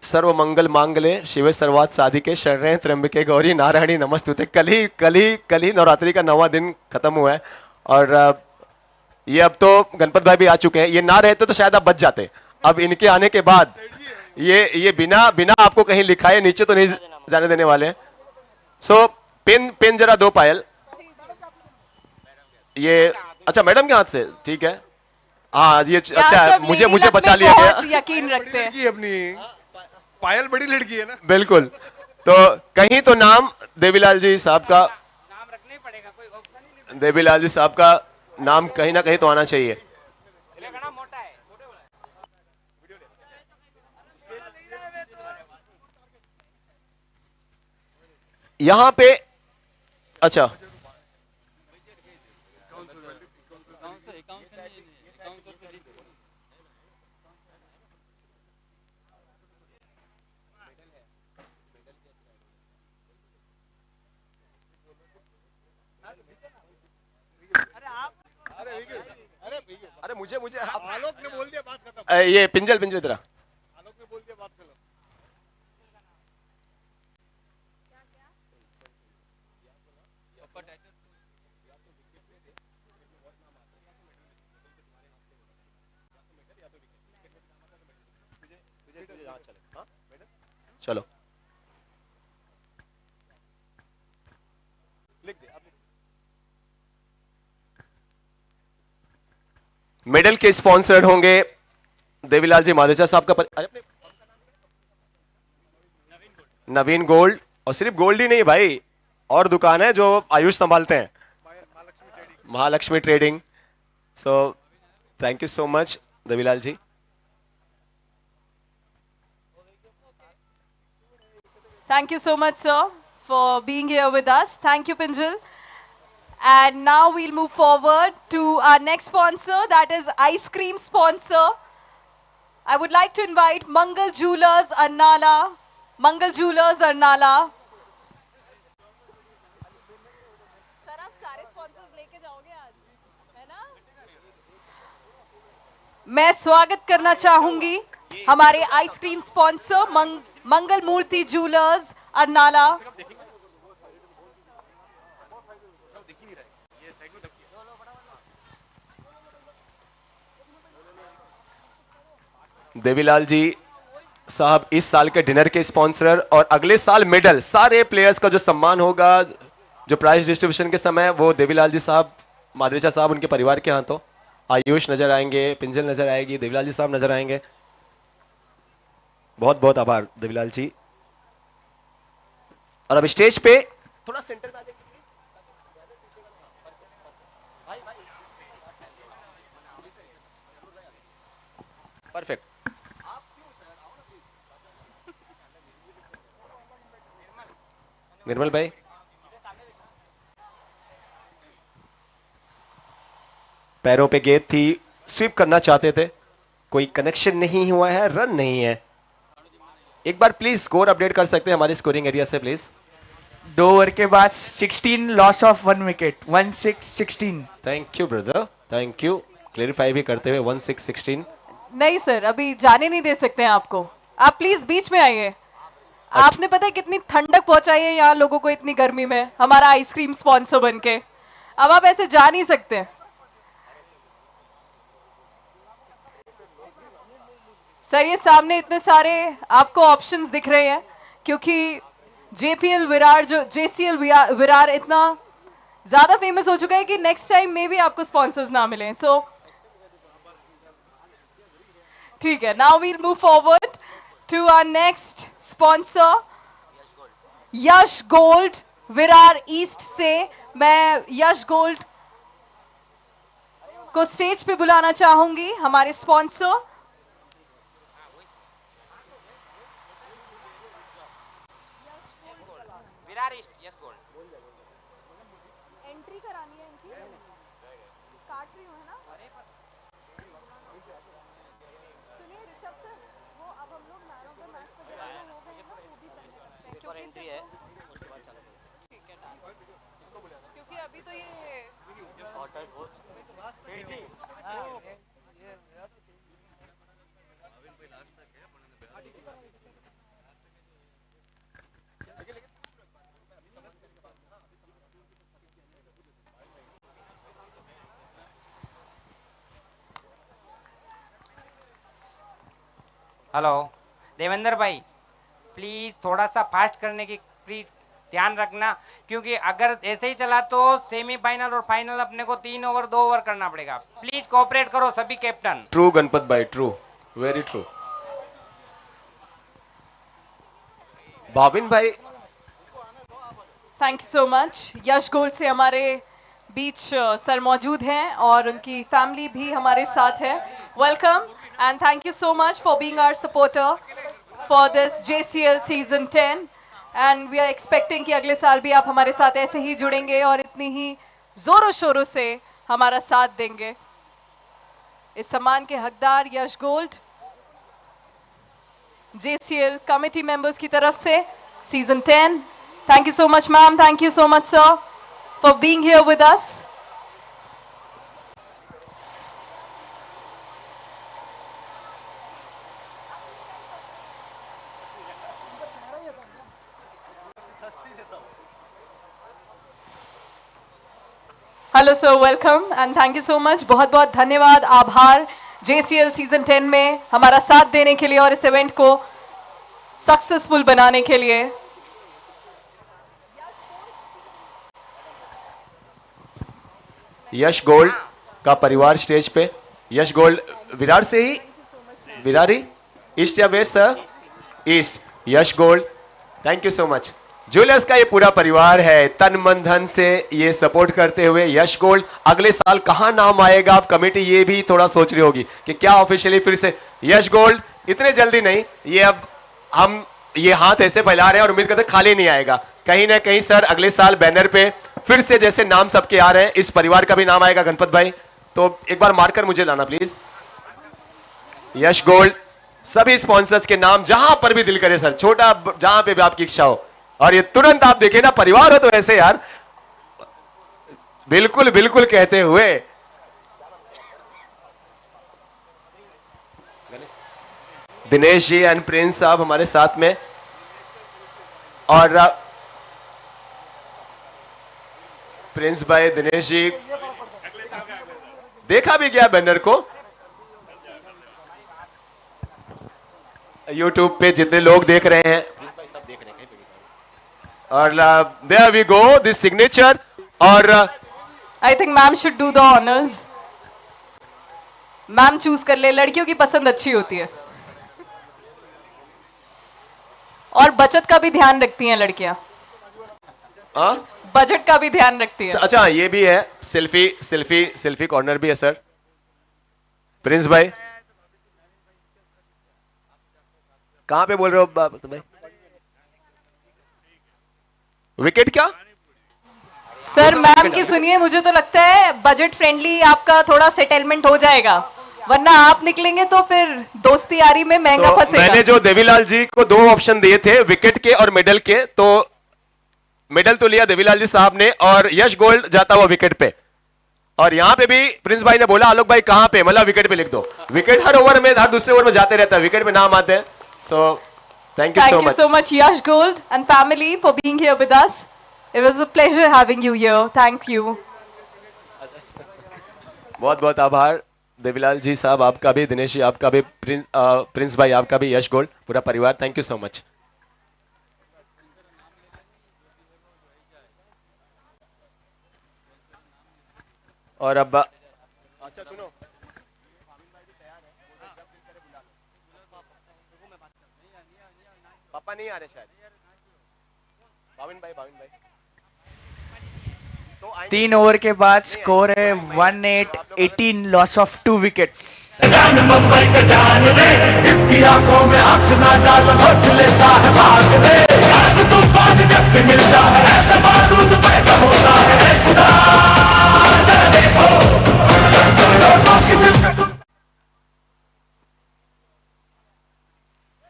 सर्व मंगल मांगले शिव सर्वात साधिके शरणे त्र्यंबके गौरी नारायणी नमस्तुते. कल ही नवरात्रि का 9वां दिन खत्म हुआ है और ये अब तो गणपत भाई भी आ चुके हैं. ये ना रहते तो शायद आप बच जाते. अब इनके आने के बाद ये बिना आपको कहीं लिखाए नीचे तो नहीं जाने देने वाले. सो पिन जरा दो पायल. ये अच्छा मैडम के हाथ से, ठीक है. हाँ ये अच्छा है, मुझे बचा लिया गया. यकीन रखते हैं अपनी पायल बड़ी लड़की है ना. बिल्कुल. तो कहीं तो नाम देवीलाल जी साहब का, देवीलाल जी साहब का नाम कहीं ना कहीं तो आना चाहिए. यहां पे अच्छा अरे मुझे आलोक ने बोल दिया बात खत्म. ये पिंजल इधर. आलोक ने बोल दिया बात खत्म. चलो मेडल के स्पॉन्सर्ड होंगे देवीलाल जी मादेचा साहब का नवीन गोल्ड. और सिर्फ गोल्ड ही नहीं भाई, और दुकान है जो आयुष संभालते हैं, Mahalakshmi trading. So thank you so much Devilal ji. Thank you so much, sir, for being here with us. Thank you, Pinjal. And now we'll move forward to our next sponsor, that is ice cream sponsor. I would like to invite Mangal Jewelers Arnala. Mangal Jewelers Arnala. Sir, आप सारे sponsors लेके जाओगे आज, है ना? मैं स्वागत करना चाहूंगी हमारे आइसक्रीम स्पॉन्सर मंगल मूर्ति जूलर्स अरनाला. देवीलाल जी साहब इस साल के डिनर के स्पॉन्सर, और अगले साल मेडल, सारे प्लेयर्स का जो सम्मान होगा, जो प्राइज डिस्ट्रीब्यूशन के समय, वो देवीलाल जी साहब, मादरेचा साहब, उनके परिवार के हाथों. आयुष नजर आएंगे, पिंजल नजर आएगी, देवीलाल जी साहब नजर आएंगे. बहुत बहुत आभार देवीलाल जी. और अब स्टेज पे थोड़ा सेंटर में आ जाइए. परफेक्ट. निर्मल भाई, पैरों पे गेंद थी, स्वीप करना चाहते थे, कोई कनेक्शन नहीं हुआ है, रन नहीं है। एक बार प्लीज स्कोर अपडेट कर सकते हैं हमारे स्कोरिंग एरिया से प्लीज। 2 ओवर के बाद 16 loss of 1 wicket, 16-16। Thank you brother, thank you clarify भी करते हुए। 16-16। नहीं सर, अभी जाने नहीं दे सकते हैं आपको, आप प्लीज बीच में आइए। आपने पता है कितनी ठंडक पहुंचाई है यहाँ लोगों को इतनी गर्मी में, हमारा आइसक्रीम स्पॉन्सर बनके। अब आप ऐसे जा नहीं सकते। सर ये सामने इतने सारे आपको ऑप्शंस दिख रहे हैं, क्योंकि जेपीएल विरार जो जेसीएल विरार इतना ज्यादा फेमस हो चुका है कि नेक्स्ट टाइम में भी आपको स्पॉन्सर्स ना मिले। सो ठीक है, now we'll move forward to our next sponsor Yash gold Virar east से। मैं यश गोल्ड को स्टेज पे बुलाना चाहूंगी, हमारे स्पॉन्सर। एंट्री करानी है इनकी, काट रही हूँ है ना। सुनिए ऋषभ सर, वो अब हम लोग नारों पे मैच वगैरह हो गए हैं ना, वो भी पहले करते हैं क्योंकि एंट्री है उसके बाद चलो। ठीक है डन, क्योंकि अभी तो ये हेलो देवेंद्र भाई, प्लीज थोड़ा सा फास्ट करने की प्लीज ध्यान रखना, क्योंकि अगर ऐसे ही चला तो सेमीफाइनल और फाइनल अपने को 3 ओवर 2 ओवर करना पड़ेगा। प्लीज कोऑपरेट करो सभी कैप्टन। ट्रू गणपत भाई, ट्रू, वेरी ट्रू। भाविन भाई, thank you so much. Yash gold से हमारे बीच सर मौजूद हैं और उनकी फैमिली भी हमारे साथ है। Welcome and thank you so much for being our supporter for this JCL season 10 and we are expecting कि अगले साल भी आप हमारे साथ ऐसे ही जुड़ेंगे और इतनी ही जोरों शोरों से हमारा साथ देंगे। इस सम्मान के हकदार यश गोल्ड JCL कमेटी मेंबर्स की तरफ से season 10। Thank you so much ma'am, thank you so much sir for being here with us. Hello sir, welcome and thank you so much. बहुत बहुत धन्यवाद, आभार JCL सीजन 10 में हमारा साथ देने के लिए और इस इवेंट को सक्सेसफुल बनाने के लिए। यश गोल्ड का परिवार स्टेज पे। यश गोल्ड विरार से ही, विरारी ईस्ट या west sir? East. Yash gold, thank you so much. Jewellers का ये पूरा परिवार है, तन मन धन से ये सपोर्ट करते हुए यश गोल्ड। अगले साल कहाँ नाम आएगा, आप कमेटी ये भी थोड़ा सोच रही होगी कि क्या ऑफिशियली फिर से यश गोल्ड। इतने जल्दी नहीं, ये अब हम ये हाथ ऐसे फैला रहे हैं और उम्मीद करते खाली नहीं आएगा। कहीं ना कहीं सर अगले साल बैनर पे फिर से जैसे नाम सबके आ रहे हैं, इस परिवार का भी नाम आएगा गणपत भाई। तो एक बार मार्कर मुझे लाना प्लीज। यश गोल्ड, सभी स्पॉन्सर्स के नाम जहां पर भी दिल करे सर, छोटा जहां पे भी आपकी इच्छा हो। और ये तुरंत आप देखें ना, परिवार हो तो ऐसे यार, बिल्कुल बिल्कुल कहते हुए दिनेश जी एंड प्रिंस साहब हमारे साथ में। और प्रिंस भाई, दिनेश जी, देखा भी गया बैनर को यूट्यूब पे, जितने लोग देख रहे हैं सब देख रहे हैं। और there we go this signature. और I think ma'am should do the honours. Ma'am choose कर ले, लड़कियों की पसंद अच्छी होती है और बचत का भी ध्यान रखती हैं लड़कियां। बजट का भी ध्यान रखती है। अच्छा, ये भी है, सेल्फी सेल्फी सेल्फी कॉर्नर भी है सर। प्रिंस भाई कहां पे बोल रहे हो तुम भाई? विकेट क्या? सर मैम की सुनिए, मुझे तो लगता है बजट फ्रेंडली आपका थोड़ा सेटलमेंट हो जाएगा, वरना आप निकलेंगे तो फिर दोस्ती यारी में महंगा फंसेगा। मैंने जो देवीलाल जी को 2 ऑप्शन दिए थे, विकेट के और मेडल के, तो मेडल तो लिया देवीलाल जी साहब ने और यश गोल्ड जाता हुआ विकेट पे। और यहां पे भी प्रिंस भाई ने बोला आलोक भाई कहां पे, मतलब विकेट पे लिख दो। विकेट हर ओवर में, हर दूसरे ओवर में जाते रहता है, विकेट पे नाम आते हैं। सो thank you so much Yash Gold and family for being here with us. It was a pleasure having you here. Thank you. बहुत बहुत आभार देवीलाल जी साहब आपका भी, दिनेश जी आपका भी, प्रिंस भाई आपका भी, यश गोल्ड पूरा परिवार, थैंक यू सो मच। और अब अच्छा सुनो, पापा नहीं आ रहे शायद, भाविन भाई 3 ओवर के बाद स्कोर है 18 लॉस ऑफ 2 विकेट्स।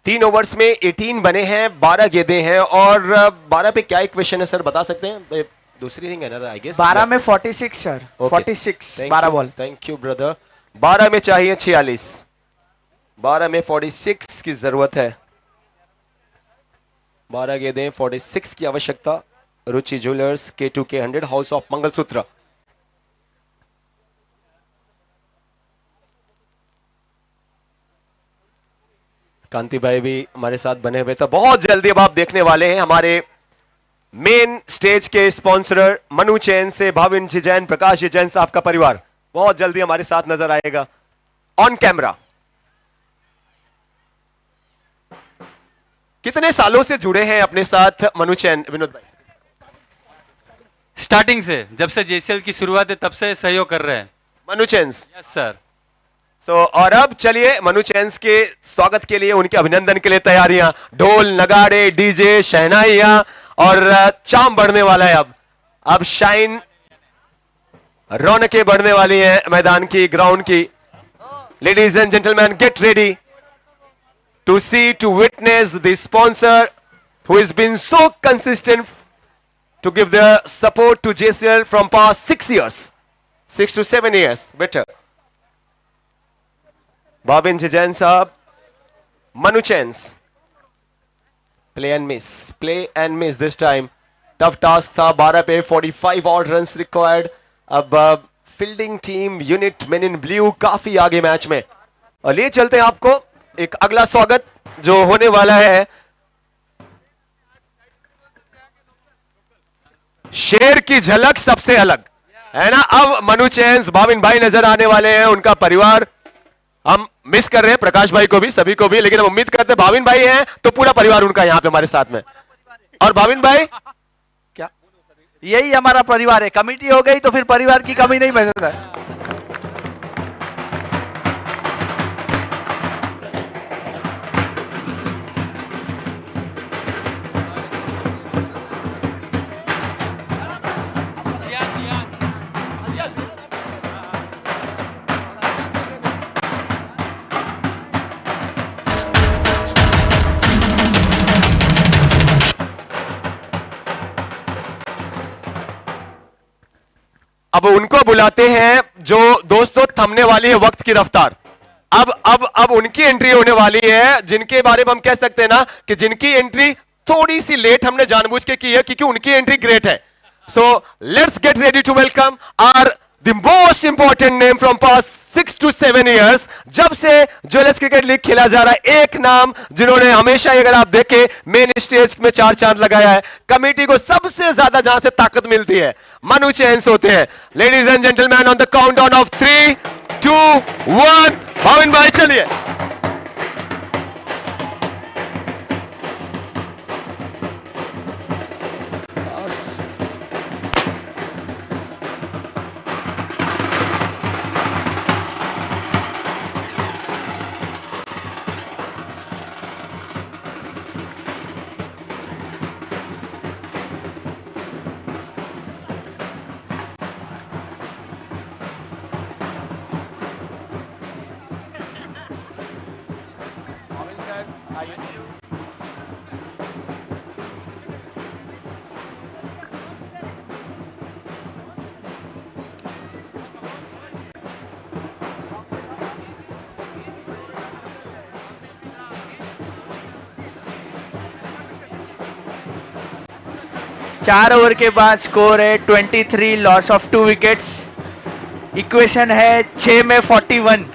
तीन ओवर्स में 18 बने हैं, 12 गेंदें हैं और 12 पे क्या इक्वेशन है सर बता सकते हैं? दूसरी रिंग है ना आई गेस। 12 में 46 sir, 46 12 ball. Thank you brother. 12 में चाहिए 46, 12 में 46 की जरूरत है। 12 गेंदें, 46 की आवश्यकता। Ruchi jewellers, K2K 100, house of mangalsutra. Kanti भाई भी हमारे साथ बने हुए, तो बहुत जल्दी अब आप देखने वाले हैं हमारे मेन स्टेज के स्पॉन्सर मनु चैन से भाविन जी जैन, प्रकाश जी जैन साहब का परिवार बहुत जल्दी हमारे साथ नजर आएगा ऑन कैमरा। कितने सालों से जुड़े हैं अपने साथ मनु चैन विनोद भाई? स्टार्टिंग से, जब से JCL की शुरुआत है तब से सहयोग कर रहे हैं मनु चैन। Yes sir. और अब चलिए मनु चैन्स के स्वागत के लिए, उनके अभिनंदन के लिए तैयारियां, ढोल नगाड़े डीजे शहनाइयां और चाम बढ़ने वाला है। अब शाइन, रौनकें बढ़ने वाली हैं मैदान की, ग्राउंड की। Ladies and gentleman, get ready to see, to witness the sponsor who is been so consistent to give the support to JCL from past 6 years, 6 to 7 years better. Bhavin ji Jain Saheb, Manu chains. Play and miss this time. Tough task था, 12 पे 45 और runs required. अब fielding team unit men in blue काफी आगे match में, और ले चलते हैं आपको एक अगला स्वागत जो होने वाला है। शेर की झलक सबसे अलग है ना। अब मनु चैन्स, भाविन भाई नजर आने वाले हैं, उनका परिवार। हम मिस कर रहे हैं प्रकाश भाई को भी, सभी को भी, लेकिन हम उम्मीद करते हैं भाविन भाई हैं तो पूरा परिवार उनका यहां पे हमारे साथ में। और भाविन भाई क्या यही हमारा परिवार है, कमेटी हो गई तो फिर परिवार की कमी नहीं महसूस है। अब उनको बुलाते हैं जो दोस्तों थमने वाली है वक्त की रफ्तार। अब उनकी एंट्री होने वाली है, जिनके बारे में हम कह सकते हैं ना कि जिनकी एंट्री थोड़ी सी लेट हमने जानबूझ के की है, क्योंकि उनकी एंट्री ग्रेट है। So let's get ready to welcome our the most important name from past 6 to 7 years, जब से ज्वेलर्स क्रिकेट लीग खेला जा रहा है। एक नाम जिन्होंने हमेशा, अगर आप देखें, मेन स्टेज में 4 चांद लगाया है। कमेटी को सबसे ज्यादा जहां से ताकत मिलती है मनु चैन्स होते हैं। Ladies and gentleman, on the count down of 3, 2, 1, Bhavin भाई चलिए। 4 ओवर के बाद स्कोर है 23, लॉस ऑफ 2 विकेट्स। इक्वेशन है 6 में 41,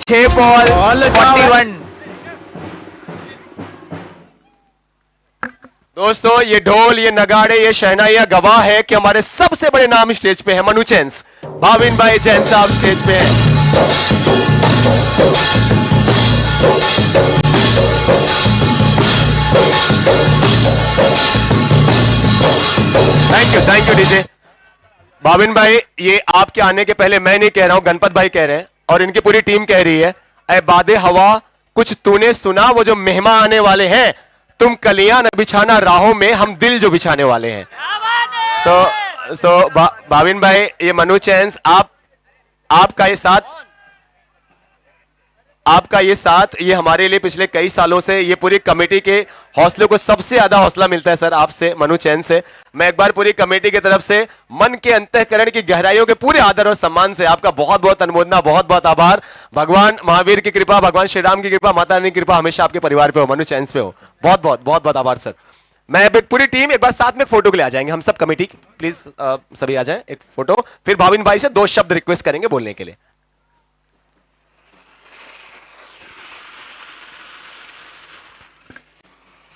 6 बॉल 41। दोस्तों ये ढोल, ये नगाड़े, ये शहनाइयां गवाह है कि हमारे सबसे बड़े नाम स्टेज पे है। मनु चैंस, भाविन भाई जैन साहब स्टेज पे हैं। Thank you DJ. भाविन भाई, ये आपके आने के पहले मैं नहीं कह रहा हूं, गणपत भाई कह रहे हैं और इनकी पूरी टीम कह रही है, ऐ बादे हवा कुछ तूने सुना, वो जो मेहमान आने वाले हैं, तुम कलियां न बिछाना राहों में, हम दिल जो बिछाने वाले हैं। भाविन भाई, ये मनु चैंस, आपका ये साथ ये हमारे लिए पिछले कई सालों से, ये पूरी कमेटी के हौसले को सबसे ज्यादा हौसला मिलता है सर आपसे, मनु चैन से। मैं एक बार पूरी कमेटी की तरफ से मन के अंतःकरण की गहराइयों के पूरे आदर और सम्मान से आपका बहुत बहुत अनुमोदना, बहुत बहुत आभार। भगवान महावीर की कृपा, भगवान श्री राम की कृपा, माता रानी की कृपा हमेशा आपके परिवार पे हो, मनु चैन पे हो। बहुत बहुत आभार सर। मैं पूरी टीम एक बार साथ में फोटो के लिए आ जाएंगे, हम सब कमेटी प्लीज सभी आ जाएं, एक फोटो। फिर भाविन भाई से 2 शब्द रिक्वेस्ट करेंगे बोलने के लिए।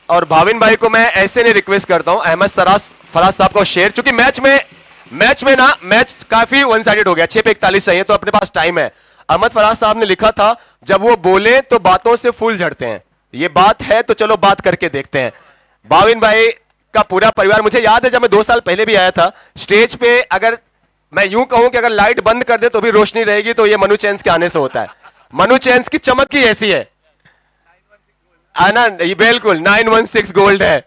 और भाविन भाई को मैं ऐसे नहीं रिक्वेस्ट करता हूं, अहमद फराज साहब को शेयर, चूंकि मैच काफी वन साइडेड हो गया, 6 पे 41 चाहिए, तो अपने पास टाइम है। अहमद फराज साहब ने लिखा था, जब वो बोले तो बातों से फूल झड़ते हैं, ये बात है तो चलो बात करके देखते हैं। भाविन भाई का पूरा परिवार, मुझे याद है जब मैं 2 साल पहले भी आया था स्टेज पे, अगर मैं यूं कहूं कि अगर लाइट बंद कर दे तो भी रोशनी रहेगी, तो ये मनु चैंस के आने से होता है। मनु चैंस की चमक ही ऐसी है ना, ये बिल्कुल 916 गोल्ड है।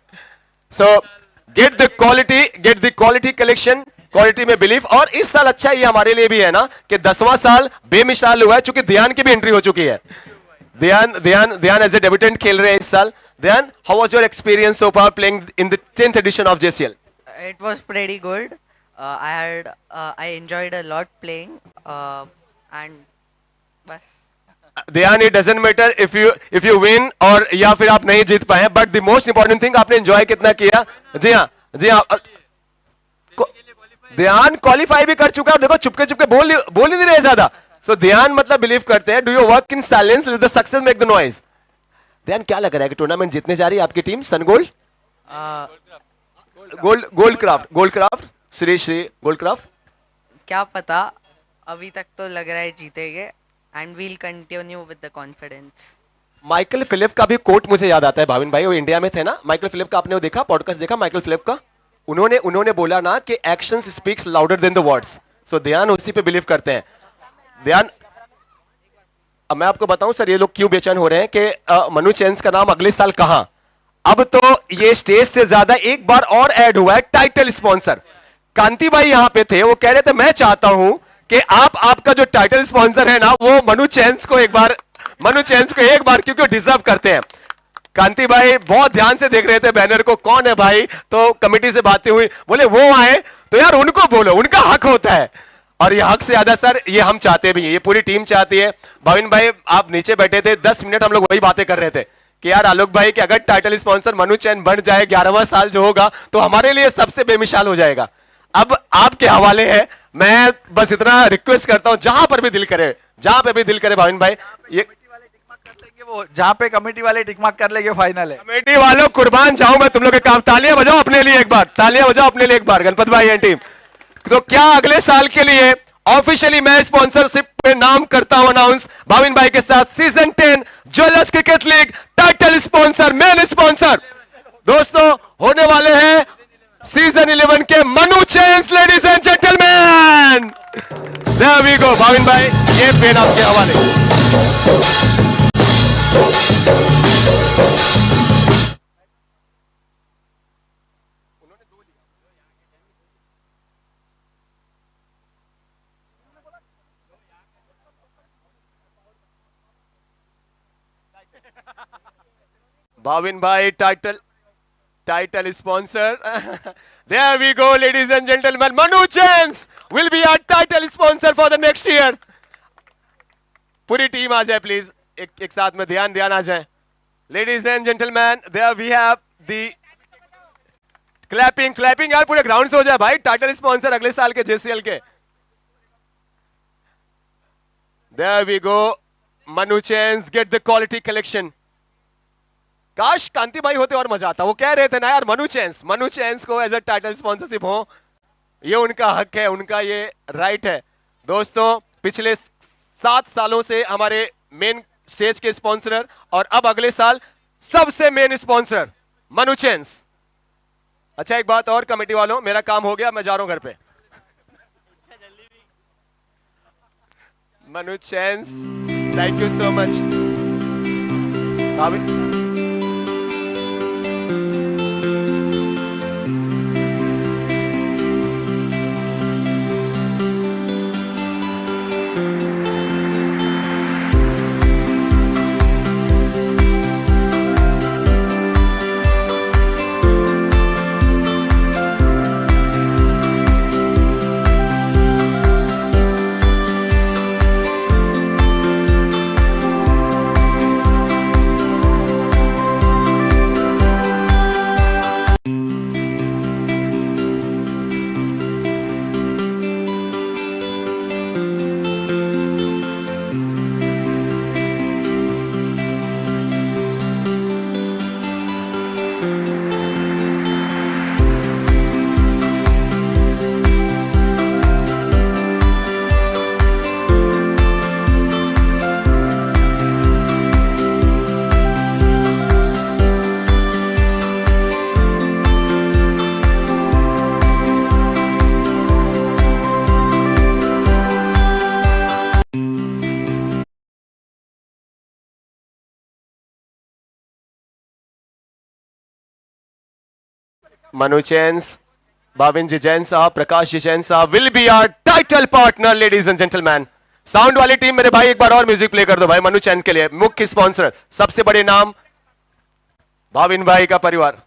सो gate the quality collection, quality में बिलीव। और इस साल अच्छा ये हमारे लिए भी है ना कि 10वां साल बेमिसाल हुआ है, चूंकि ध्यान की भी एंट्री हो चुकी है। ध्यान एज ए डेब्यूटेंट खेल रहे हैं इस साल। ध्यान, how was your experience so far playing in the 10th edition of JCL? It was pretty good. I enjoyed a lot playing, and बस। ध्यान, it doesn't matter if you win और या फिर आप नहीं जीत पाए, but the most important thing आपने enjoy कितना किया। जी हाँ ध्यान क्वालिफाई भी कर चुका है, देखो चुपके बोल ही नहीं रहे ज्यादा। सो ध्यान मतलब बिलीव करते हैं, do you work in silence, let the success make the noise. ध्यान, क्या लग रहा है कि टूर्नामेंट जीतने जा रही है आपकी टीम? Sun gold, gold craft, Shri gold craft, क्या पता, अभी तक तो लग रहा है जीतेंगे, and we'll continue with the confidence. Michael Philip का भी कोट मुझे याद आता है भाविन भाई, वो इंडिया में थे ना, माइकल फिलिप का आपने वो देखा, पॉडकास्ट देखा माइकल फिलिप का? उन्होंने बोला ना कि actions speaks louder than the words. So ध्यान उसी पे बिलीव करते हैं। ध्यान, अब मैं आपको बताऊं सर, ये लोग क्यों बेचैन हो रहे हैं कि मनु चैंस का नाम अगले साल कहां। अब तो ये स्टेज से ज्यादा एक बार और ऐड हुआ है टाइटल स्पॉन्सर। कांति भाई यहां पे थे, वो कह रहे थे मैं चाहता हूं कि आपका जो टाइटल स्पॉन्सर है ना, वो मनु चैंस को एक बार, क्योंकि डिजर्व करते हैं। कांति भाई बहुत ध्यान से देख रहे थे बैनर को, कौन है भाई, तो कमेटी से बातें हुई, बोले वो आए तो यार उनको बोलो, उनका हक होता है। और ये हक से ज्यादा सर ये हम चाहते भी हैं, ये पूरी टीम चाहती है। भाविन भाई आप नीचे बैठे थे, 10 मिनट हम लोग वही बातें कर रहे थे कि यार आलोक भाई कि अगर टाइटल स्पॉन्सर मनु चैन बन जाए, 11वां साल जो होगा तो हमारे लिए सबसे बेमिसाल हो जाएगा। अब आपके हवाले है, मैं बस इतना रिक्वेस्ट करता हूं, जहां पर भी दिल करे भाविन भाई, ये वो जहां पे कमेटी वाले टिक मार्क कर लेंगे फाइनल है। कमेटी वालों कुर्बान जाऊं मैं तुम लोग के काम। तालियां बजाओ अपने लिए एक बार, गणपत भाई एंड टीम। तो क्या अगले साल के लिए ऑफिशियली मैं स्पॉन्सरशिप पे नाम करता हूं अनाउंस, भाविन भाई के साथ season 10 jewellers cricket league title sponsor, main sponsor दोस्तों होने वाले हैं सीजन 11 के मनु चैंस। Ladies and gentleman, there we go. Bhavin भाई ये पेन आपके हवाले। भाविन भाई title sponsor. There we go, ladies and gentlemen. Manu Chance will be our title sponsor for the next year. पूरी टीम आ जाए प्लीज, एक साथ में ध्यान आ जाए। Ladies and gentlemen, there we have the clapping clapping यार पूरे ग्राउंड से हो जाए भाई। टाइटल स्पॉन्सर अगले साल के JCL के। There we go. Manu Chains get the quality collection. काश कांति भाई होते और मजा आता। वो कह रहे थे ना यार मनु चैंस को एज अ टाइटल स्पॉन्सरशिप हो, ये उनका हक है, उनका ये राइट है। दोस्तों पिछले 7 सालों से हमारे मेन स्टेज के स्पॉन्सर और अब अगले साल सबसे मेन स्पॉन्सर मनु चैंस। अच्छा एक बात और कमेटी वालों, मेरा काम हो गया, मैं जा रहा हूं घर पे। Manu chance thank you so much. Manu Chains, Bhavin Jain साहब, प्रकाश जैन साहब will be our title partner, ladies and gentlemen. Sound वाली टीम मेरे भाई एक बार और म्यूजिक प्ले कर दो भाई। मनु चैन के लिए मुख्य स्पॉन्सर, सबसे बड़े नाम भाविन भाई का परिवार।